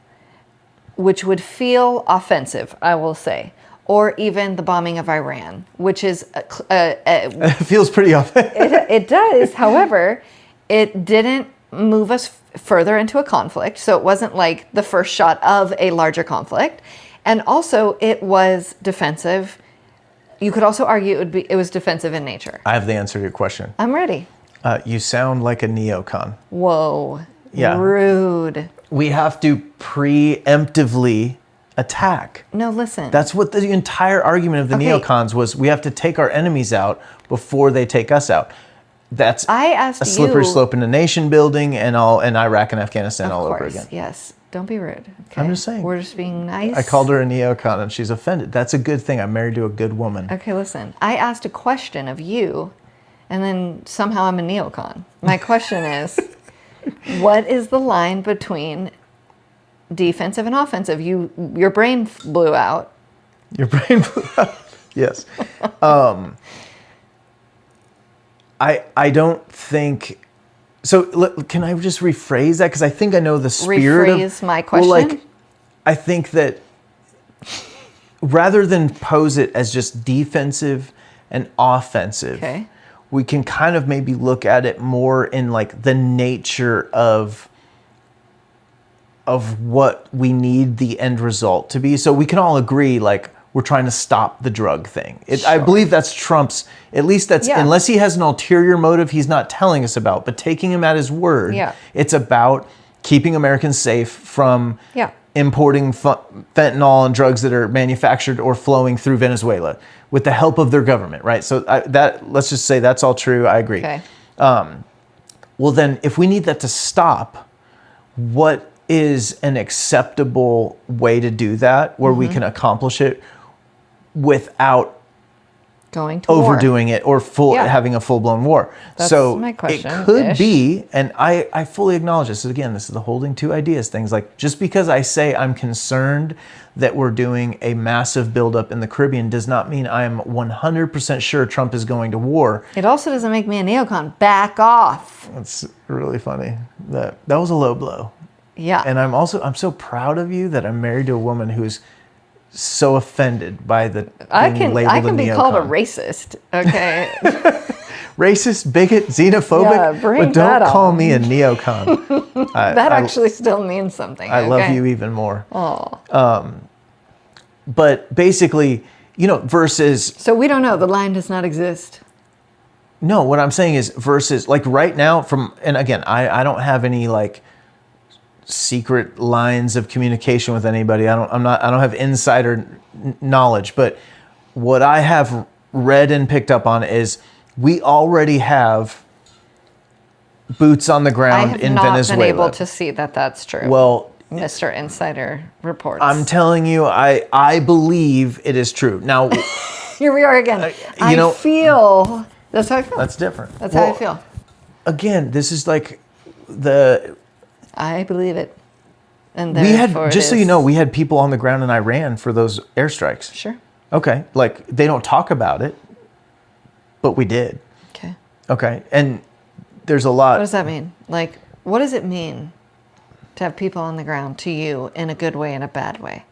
which would feel offensive, I will say, or even the bombing of Iran, which is... It feels pretty offensive. It does. However, it didn't move us further into a conflict. So it wasn't like the first shot of a larger conflict. And also it was defensive. You could also argue it was defensive in nature. I have the answer to your question. I'm ready. You sound like a neocon. Whoa. Yeah. Rude. We have to preemptively attack. No, listen. That's what the entire argument of the neocons was. We have to take our enemies out before they take us out. That's a slippery slope into nation building and Iraq and Afghanistan all over again. Yes. Don't be rude. Okay. I'm just saying. We're just being nice. I called her a neocon and she's offended. That's a good thing. I'm married to a good woman. Okay, listen. I asked a question of you, and then somehow I'm a neocon. My question is, what is the line between defensive and offensive? Your brain blew out. Your brain blew out. Yes. I don't think... So can I just rephrase that? Because I think I know the spirit Rephrase my question? Well, I think that rather than pose it as just defensive and offensive, we can kind of maybe look at it more in like the nature of what we need the end result to be. So we can all agree, like, we're trying to stop the drug thing. Sure. I believe that's Trump's, at least that's, unless he has an ulterior motive he's not telling us about, but taking him at his word, it's about keeping Americans safe from importing fentanyl and drugs that are manufactured or flowing through Venezuela with the help of their government, right? So let's just say that's all true. I agree. Okay. Well, then, if we need that to stop, what is an acceptable way to do that where we can accomplish it without going to overdoing it or having a full-blown war? That's so my question, it could be, and I fully acknowledge this. Again, this is the holding two ideas things. Like, just because I say I'm concerned that we're doing a massive buildup in the Caribbean does not mean I'm 100% sure Trump is going to war. It also doesn't make me a neocon. Back off. That's really funny. That was a low blow. Yeah. And I'm so proud of you that I'm married to a woman who's so offended by the I can be neocon. called a racist. Okay. Racist, bigot, xenophobic, but don't call me a neocon. That actually still means something. I love you even more. Oh. But basically, versus... So we don't know. The line does not exist. No, what I'm saying is versus, like right now and again, I don't have any like secret lines of communication with anybody. I don't have insider knowledge, but what I have read and picked up on is we already have boots on the I ground have in not Venezuela. been able to see that that's true. Well, Mr. Insider reports. I'm telling you, I believe it is true. Now, Here we are again. I feel. That's how I feel. that's different. That's how I feel. Again, this is like I believe it. And we had, therefore just it so you is. know, we had people on the ground in Iran for those airstrikes. Sure. Okay. Like, they don't talk about it, but we did. Okay. Okay. And there's a lot. What does that mean? Like, what does it mean to have people on the ground to you in a good way and a bad way?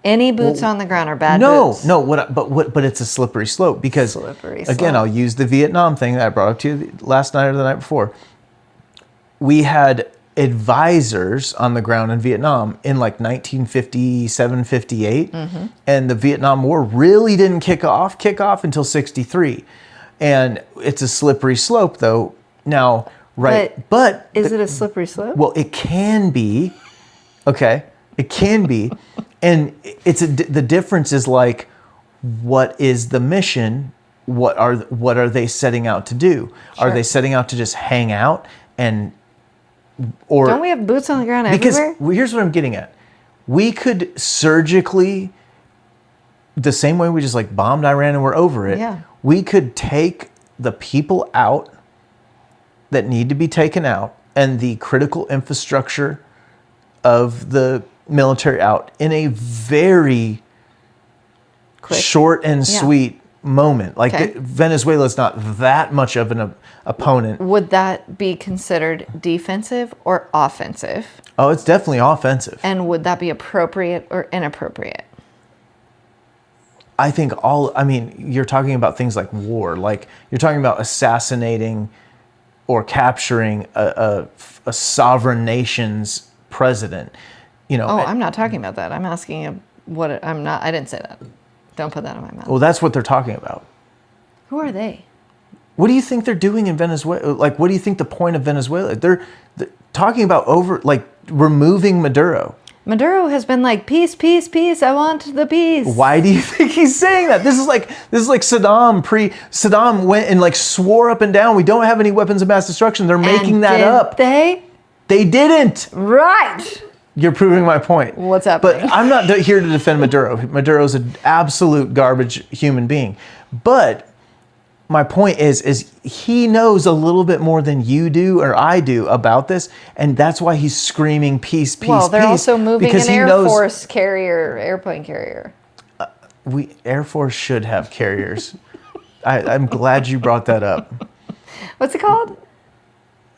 Any boots on the ground are bad boots. No. But it's a slippery slope because, Slippery again, slope. I'll use the Vietnam thing that I brought up to you last night or the night before. We had advisors on the ground in Vietnam in like 1957, 58. Mm-hmm. And the Vietnam War really didn't kick off until 63. And it's a slippery slope though. Now, right. But is it a slippery slope? well, it can be. Okay. It can be. And the difference is like, what is the mission? What are they setting out to do? Sure. Are they setting out to just hang out or Don't we have boots on the ground because everywhere? here's what I'm getting at. We could surgically, the same way we just like bombed Iran and we're over it. Yeah. We could take the people out that need to be taken out and the critical infrastructure of the military out in a very Quick. short and Yeah. sweet moment. Like Okay. Venezuela is not that much of an opponent. Would that be considered defensive or offensive? Oh, it's definitely offensive. And would that be appropriate or inappropriate? I think you're talking about things like war, like you're talking about assassinating or capturing a sovereign nation's president. I'm not talking about that. I'm asking you I didn't say that. Don't put that in my mouth. Well, that's what they're talking about. Who are they? What do you think they're doing in Venezuela? Like, what do you think the point of Venezuela? They're talking about removing Maduro. Maduro has been like, peace, peace, peace. I want the peace. Why do you think he's saying that? This is like Saddam. Saddam went and like swore up and down, we don't have any weapons of mass destruction. They're making that up. They didn't. right. You're proving my point. What's happening? But I'm not here to defend Maduro. Maduro's an absolute garbage human being. But my point is he knows a little bit more than you do or I do about this, and that's why he's screaming peace, peace, Well, they're peace. also moving because an he Air knows Force carrier, airplane carrier. Air Force should have carriers. I'm glad you brought that up. What's it called?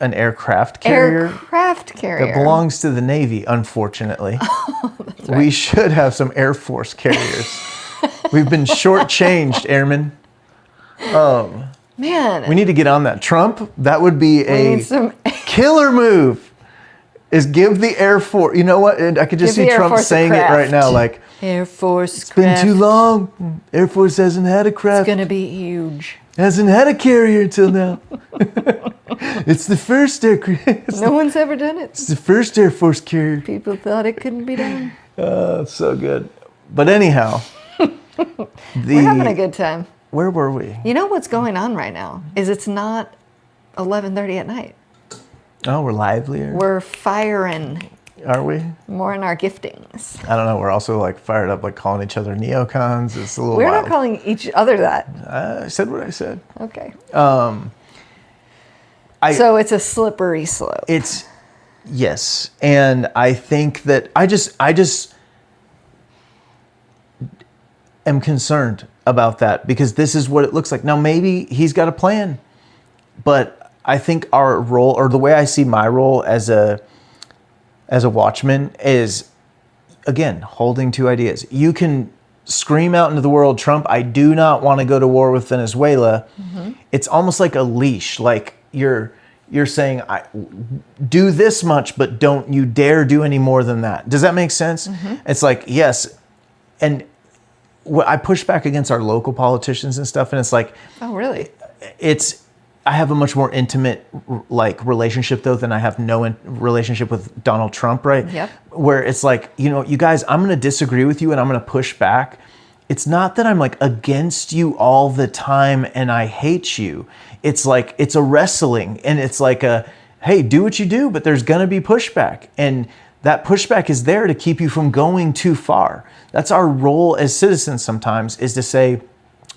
An aircraft carrier. Aircraft carrier. That belongs to the Navy, unfortunately. That's right. We should have some Air Force carriers. We've been shortchanged, airmen. Man. We need to get on that. Trump, that would be a need some- killer move, is give the Air Force, you know what? And I could just Give see the Air Trump Force a saying it right craft. now, like, Air Force it's been too long. Air Force hasn't had a It's craft. going to be huge. Hasn't had a carrier until now. It's the first aircraft. No one's ever done it. It's the first Air Force carrier. People thought it couldn't be done. It's so good. But anyhow, We're having a good time. Where were we? You know what's going on right now is it's not 11:30 at night. Oh, we're livelier. We're firing Are we? more in our giftings. I don't know. We're also like fired up, like calling each other neocons. It's a little We're wild. not calling each other that. I said what I said. Okay. So it's a slippery slope. It's yes, and I think that I just am concerned about that because this is what it looks like. Now maybe he's got a plan, but I think our role, or the way I see my role as a watchman, is again holding two ideas. You can scream out into the world, Trump, I do not want to go to war with Venezuela. Mm-hmm. It's almost like a leash, like you're saying, I do this much, but don't you dare do any more than that. Does that make sense? Mm-hmm. It's like, yes. And I push back against our local politicians and stuff, and it's like, Oh, really? it's I have a much more intimate like relationship though than I have relationship with Donald Trump, right? Yep. Where it's like, you guys, I'm going to disagree with you and I'm going to push back. It's not that I'm like against you all the time and I hate you. It's like, it's a wrestling, and it's like hey, do what you do, but there's going to be pushback. And that pushback is there to keep you from going too far. That's our role as citizens sometimes, is to say,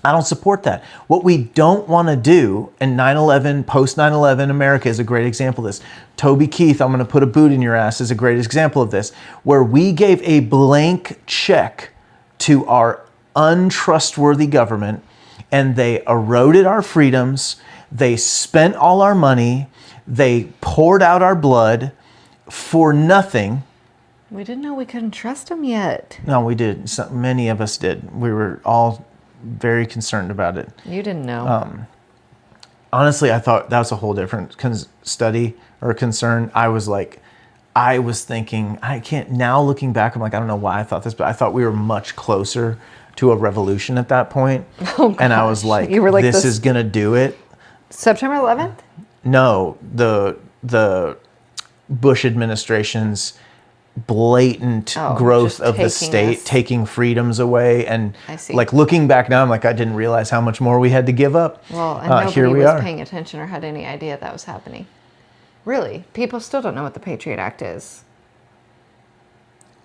I don't support that. What we don't want to do, and 9/11, post 9/11 America is a great example of this. Toby Keith, I'm going to put a boot in your ass, is a great example of this, where we gave a blank check to our untrustworthy government, and they eroded our freedoms. They spent all our money. They poured out our blood for nothing. We didn't know we couldn't trust them yet. No, we did. Many of us did. We were all very concerned about it. You didn't know. Honestly, I thought that was a whole different study or concern. I was thinking, I can't, now looking back, I'm like, I don't know why I thought this, but I thought we were much closer to a revolution at that point. Oh, and I was like, you were like this is going to do it. September 11th? No, the Bush administration's blatant growth of the state, taking freedoms away, and like looking back now, I'm like, I didn't realize how much more we had to give up. Well, and nobody was paying attention or had any idea that was happening. Really, people still don't know what the Patriot Act is.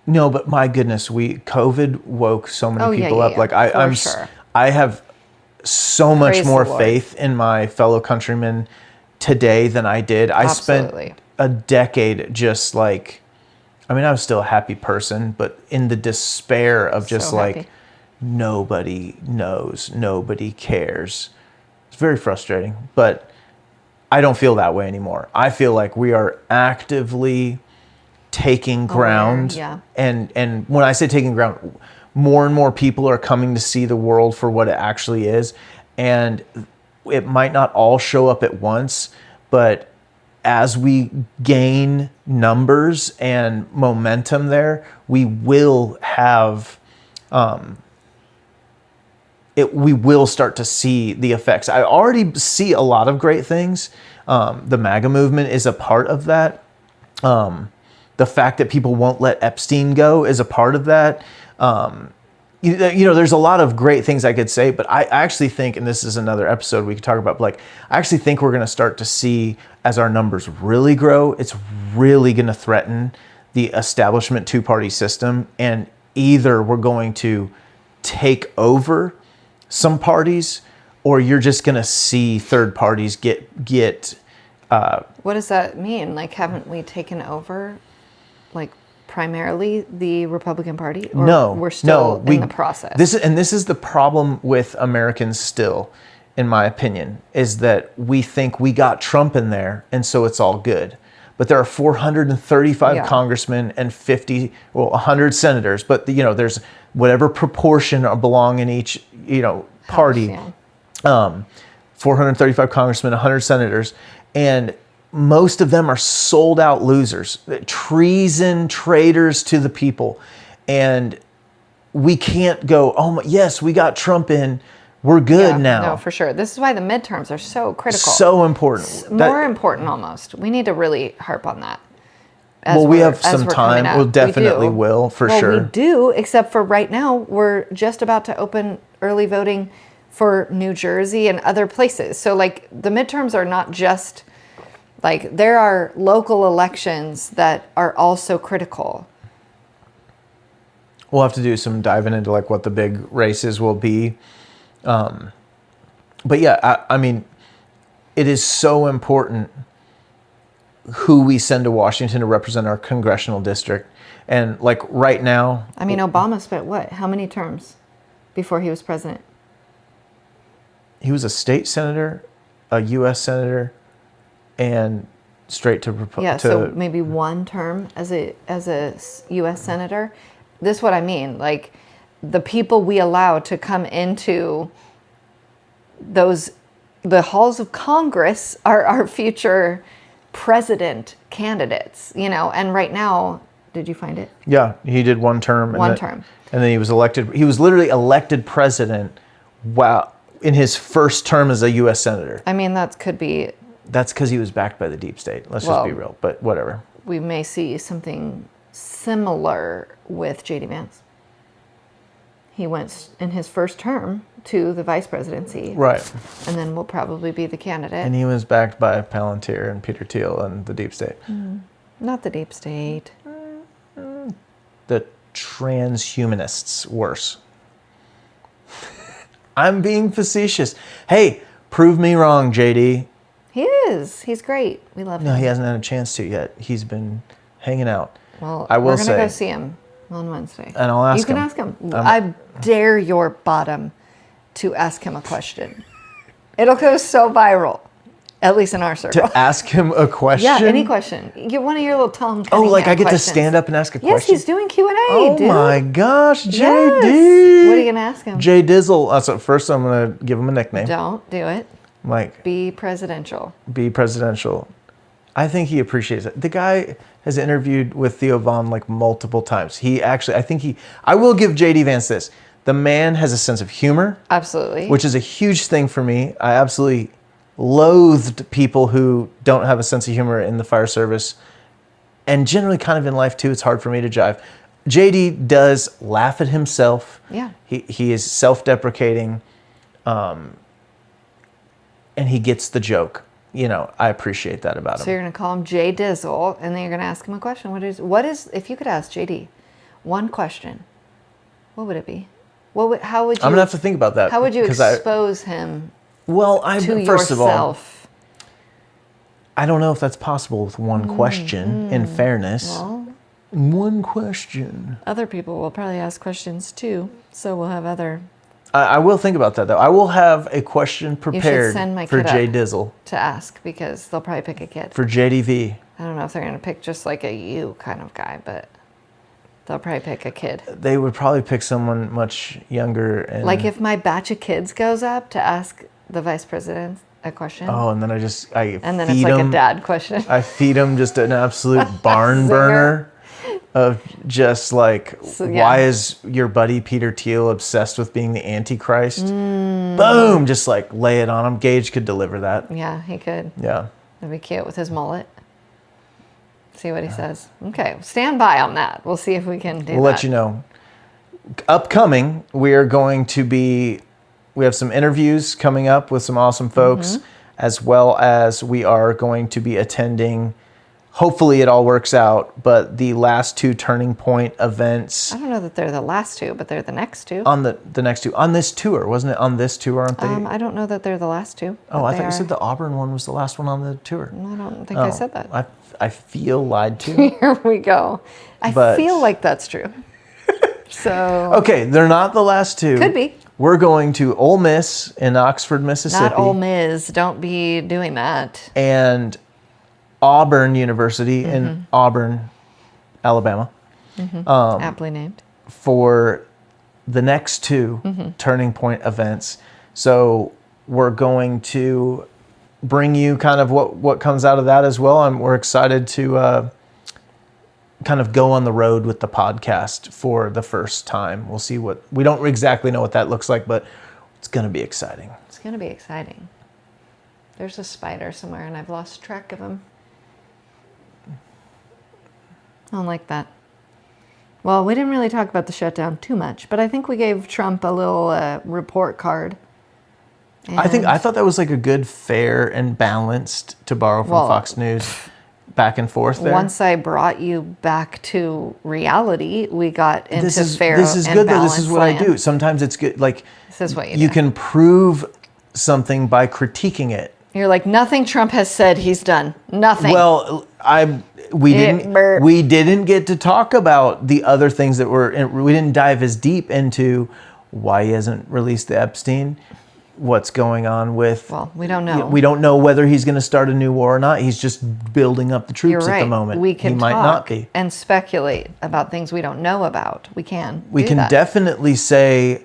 No, but my goodness, COVID woke so many people up. Yeah, like I have so much more faith in my fellow countrymen today than I did. I spent a decade just like, I mean, I was still a happy person, but in the despair of just like, nobody knows, nobody cares. It's very frustrating, but I don't feel that way anymore. I feel like we are actively taking ground. And when I say taking ground, more and more people are coming to see the world for what it actually is. And it might not all show up at once, but as we gain numbers and momentum there, we will have, we will start to see the effects. I already see a lot of great things. The MAGA movement is a part of that. The fact that people won't let Epstein go is a part of that. There's a lot of great things I could say, but I actually think, and this is another episode we could talk about, but like, I actually think we're going to start to see, as our numbers really grow, it's really going to threaten the establishment two-party system. And either we're going to take over some parties, or you're just going to see third parties get. What does that mean? Like, haven't we taken over, like, primarily the Republican Party? Or no, we're still in the process. This is the problem with Americans still, in my opinion, is that we think we got Trump in there and so it's all good. But there are 435 congressmen and 100 senators, but there's whatever proportion belong in each, party. 435 congressmen, 100 senators, and most of them are sold out losers, treason, traitors to the people. And we can't go, yes, we got Trump in, we're good now. No, for sure. This is why the midterms are so critical. So important. More important almost. We need to really harp on that. We have some time. We'll definitely will, for sure. We do, except for right now, we're just about to open early voting for New Jersey and other places. So like the midterms are not just, like, there are local elections that are also critical. We'll have to do some diving into like what the big races will be. But yeah, I mean, it is so important who we send to Washington to represent our congressional district. And like right now, I mean, Obama spent what? How many terms before he was president? He was a state senator, a U.S. senator, and straight to so maybe one term as a U.S. senator. This is what I mean. Like, the people we allow to come into the halls of Congress are our future president candidates, and right now, did you find it? Yeah, he did one term. And then in his first term as a U.S. senator. I mean, that could be. That's because he was backed by the deep state. Let's just be real. But whatever. We may see something similar with J.D. Vance. He went in his first term to the vice presidency. Right. And then will probably be the candidate. And he was backed by Palantir and Peter Thiel and the deep state. Not the deep state. The transhumanists, worse. I'm being facetious. Hey, prove me wrong, JD. He is. He's great. We love him. No, he hasn't had a chance to yet. He's been hanging out. Well, I will we're going to say, go see him on Wednesday. And I'll ask him. You can ask him. I dare your bottom to ask him a question. It'll go so viral, at least in our circle. To ask him a question? Yeah, any question. Get one of your little Tom Cunningham Oh, like I get questions. to stand up and ask a Yes, question? he's doing Q&A, oh dude. my gosh, JD. Yes. What are you going to ask him? J Dizzle. So first I'm going to give him a nickname. Don't do it. Like, Be presidential. be presidential. I think he appreciates it. The guy has interviewed with Theo Von like multiple times. He actually, I will give JD Vance this. The man has a sense of humor. Absolutely. Which is a huge thing for me. I absolutely loathed people who don't have a sense of humor in the fire service. And generally kind of in life too, it's hard for me to jive. JD does laugh at himself. Yeah. He is self-deprecating. And he gets the joke. You know, I appreciate that about him. So you're going to call him J Dizzle, and then you're going to ask him a question. What is, if you could ask JD one question, what would it be? How would you? I'm going to have to think about that. How would you expose him to first yourself? of all, I don't know if that's possible with one question, in fairness. Well, one question. other people will probably ask questions too, so we'll have other. I will think about that, though. I will have a question prepared send my for kid J up. Dizzle. To ask, because they'll probably pick a kid. For JDV. I don't know if they're going to pick just like a you kind of guy, but they'll probably pick a kid. They would probably pick someone much younger. And Like if my batch of kids goes up to ask the vice president a question. Oh, and then I and then feed it's like them, a dad question. I feed them just an absolute barn Zinger. burner of just like, So, yeah. why is your buddy Peter Thiel obsessed with being the Antichrist? Boom! Just like lay it on him. Gage could deliver that. Yeah, he could. Yeah. That'd be cute with his mullet. See what he says. Okay, stand by on that. We'll see if we can do that. We'll let you know. Upcoming, we have some interviews coming up with some awesome folks, as well as we are going to be attending, hopefully it all works out, but the last two Turning Point events. I don't know that they're the last two, but they're the next two. On the next two. On this tour, wasn't it? On this tour, aren't they? I don't know that they're the last two. Oh, I thought you said the Auburn one was the last one on the tour. I don't think I said that. I feel lied to. Here we go. I But- feel like that's true. So Okay, they're not the last two. Could be. We're going to Ole Miss in Oxford, Mississippi. not Ole Miss. Don't be doing that. And Auburn University in Auburn, Alabama, Aptly named. for the next two Turning Point events. So we're going to bring you kind of what comes out of that as well. And we're excited to kind of go on the road with the podcast for the first time. We'll see we don't exactly know what that looks like, but it's going to be exciting. It's going to be exciting. There's a spider somewhere, and I've lost track of him. I don't like that. Well, we didn't really talk about the shutdown too much, but I think we gave Trump a little report card. I thought that was like a good, fair, and balanced, to borrow from Fox News, back and forth there. Once I brought you back to reality, we got into fair This is and good, though. This is balanced what land. I do. Sometimes it's good. Like, This is what you you do. can prove something by critiquing it. You're like, nothing Trump has said he's done. Nothing. Well, we didn't get to talk about the other things that we didn't dive as deep into why he hasn't released the Epstein, what's going on with. Well, we don't know. We don't know whether he's going to start a new war or not. He's just building up the troops You're right. at the moment. We can he might talk not be. and speculate about things we don't know about. We can. We do can that. definitely say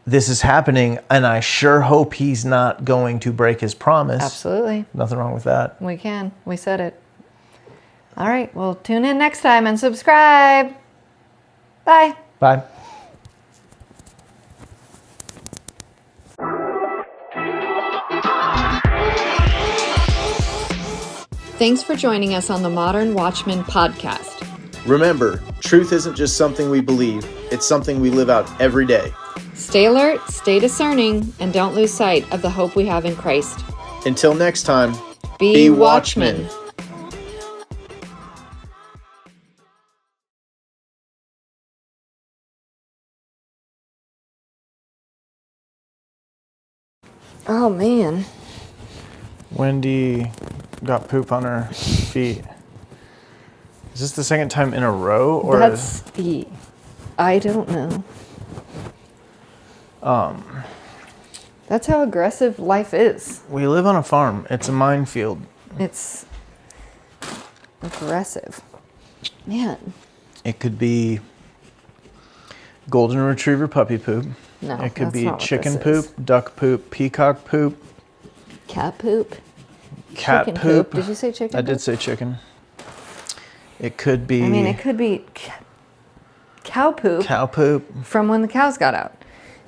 this is happening, and I sure hope he's not going to break his promise. Absolutely. Nothing wrong with that. We can. We said it. All right. Well, tune in next time and subscribe. Bye. Bye. Thanks for joining us on the Modern Watchman podcast. Remember, truth isn't just something we believe, it's something we live out every day. Stay alert, stay discerning, and don't lose sight of the hope we have in Christ. Until next time, Be watchmen. Oh, man. Wendy got poop on her feet. Is this the second time in a row? Or I don't know. That's how aggressive life is. We live on a farm. It's a minefield. It's aggressive. Man. It could be golden retriever puppy poop. No, it could that's be not what chicken this poop, is. duck poop, peacock poop, Cat poop. cat Chicken poop. Did you say chicken I poop? did say chicken. It could be... I mean, it could be cow poop. Cow poop. From when the cows got out.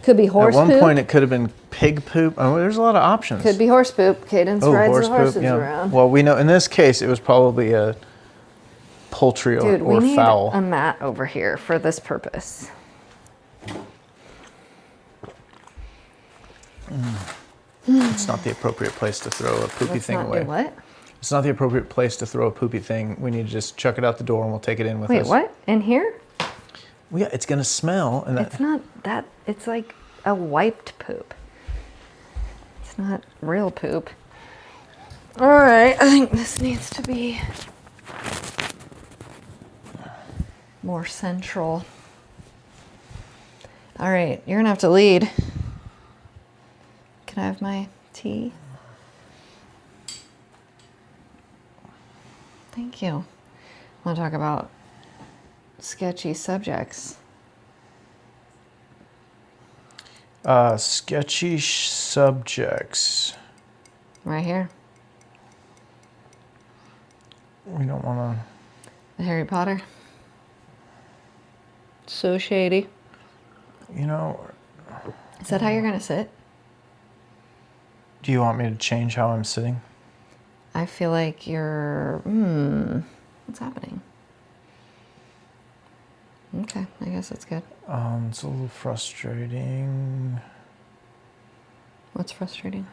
Could be horse At poop. one point, it could have been pig poop. Oh, there's a lot of options. Could be horse poop. Cadence rides horse the horses poop, yeah. around. Well, we know in this case, it was probably a poultry Dude, or we need fowl. a mat over here for this purpose. It's not the appropriate place to throw a poopy Let's thing not away. do what? It's not the appropriate place to throw a poopy thing. We need to just chuck it out the door and we'll take it in with Wait, us. what? In here? Well, yeah, it's gonna smell. And It's not that. It's like a wiped poop. It's not real poop. All right, I think this needs to be more central. All right, you're gonna have to lead. Can I have my tea? Thank you. I want to talk about sketchy subjects. Sketchy subjects. Right here. We don't want The Harry Potter. So shady. to, you know, Is that how you're gonna sit? do you want me to change how I'm sitting? I feel like you're. What's happening? Okay, I guess that's good. It's a little frustrating. What's frustrating?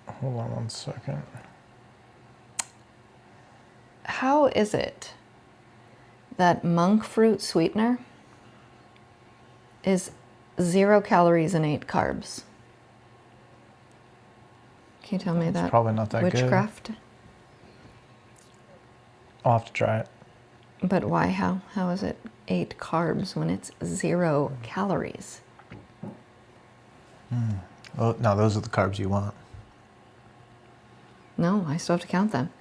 Hold on one second. How is it that monk fruit sweetener is 0 calories and 8 carbs? Can you tell me that? Probably not that good. Witchcraft? I'll have to try it. But why? How? How is it 8 carbs when it's 0 calories? Well, no, those are the carbs you want. No, I still have to count them.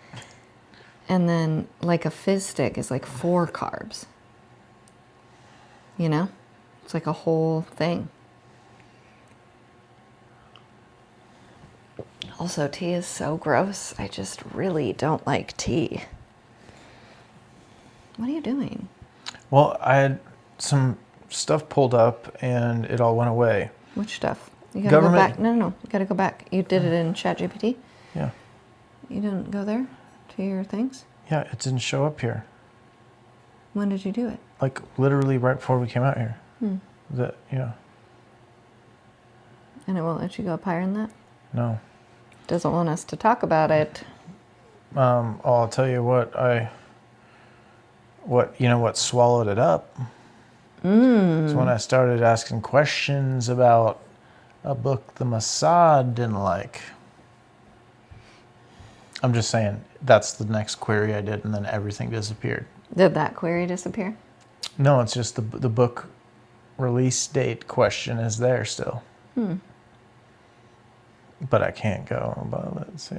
And then, like a fizz stick is like 4 carbs. You know? It's like a whole thing. Also, tea is so gross. I just really don't like tea. What are you doing? Well, I had some stuff pulled up and it all went away. Which stuff? You gotta Government- go back. No, you gotta go back. You did it in ChatGPT? Yeah. You didn't go there to your things? Yeah, it didn't show up here. When did you do it? Like literally right before we came out here. Yeah. And it won't let you go up higher than that? No. Doesn't want us to talk about it. I'll tell you what what swallowed it up. It's when I started asking questions about a book the Mossad didn't like. I'm just saying, that's the next query I did, and then everything disappeared. Did that query disappear? No, it's just the book release date question is there still. But I can't go, but let's see.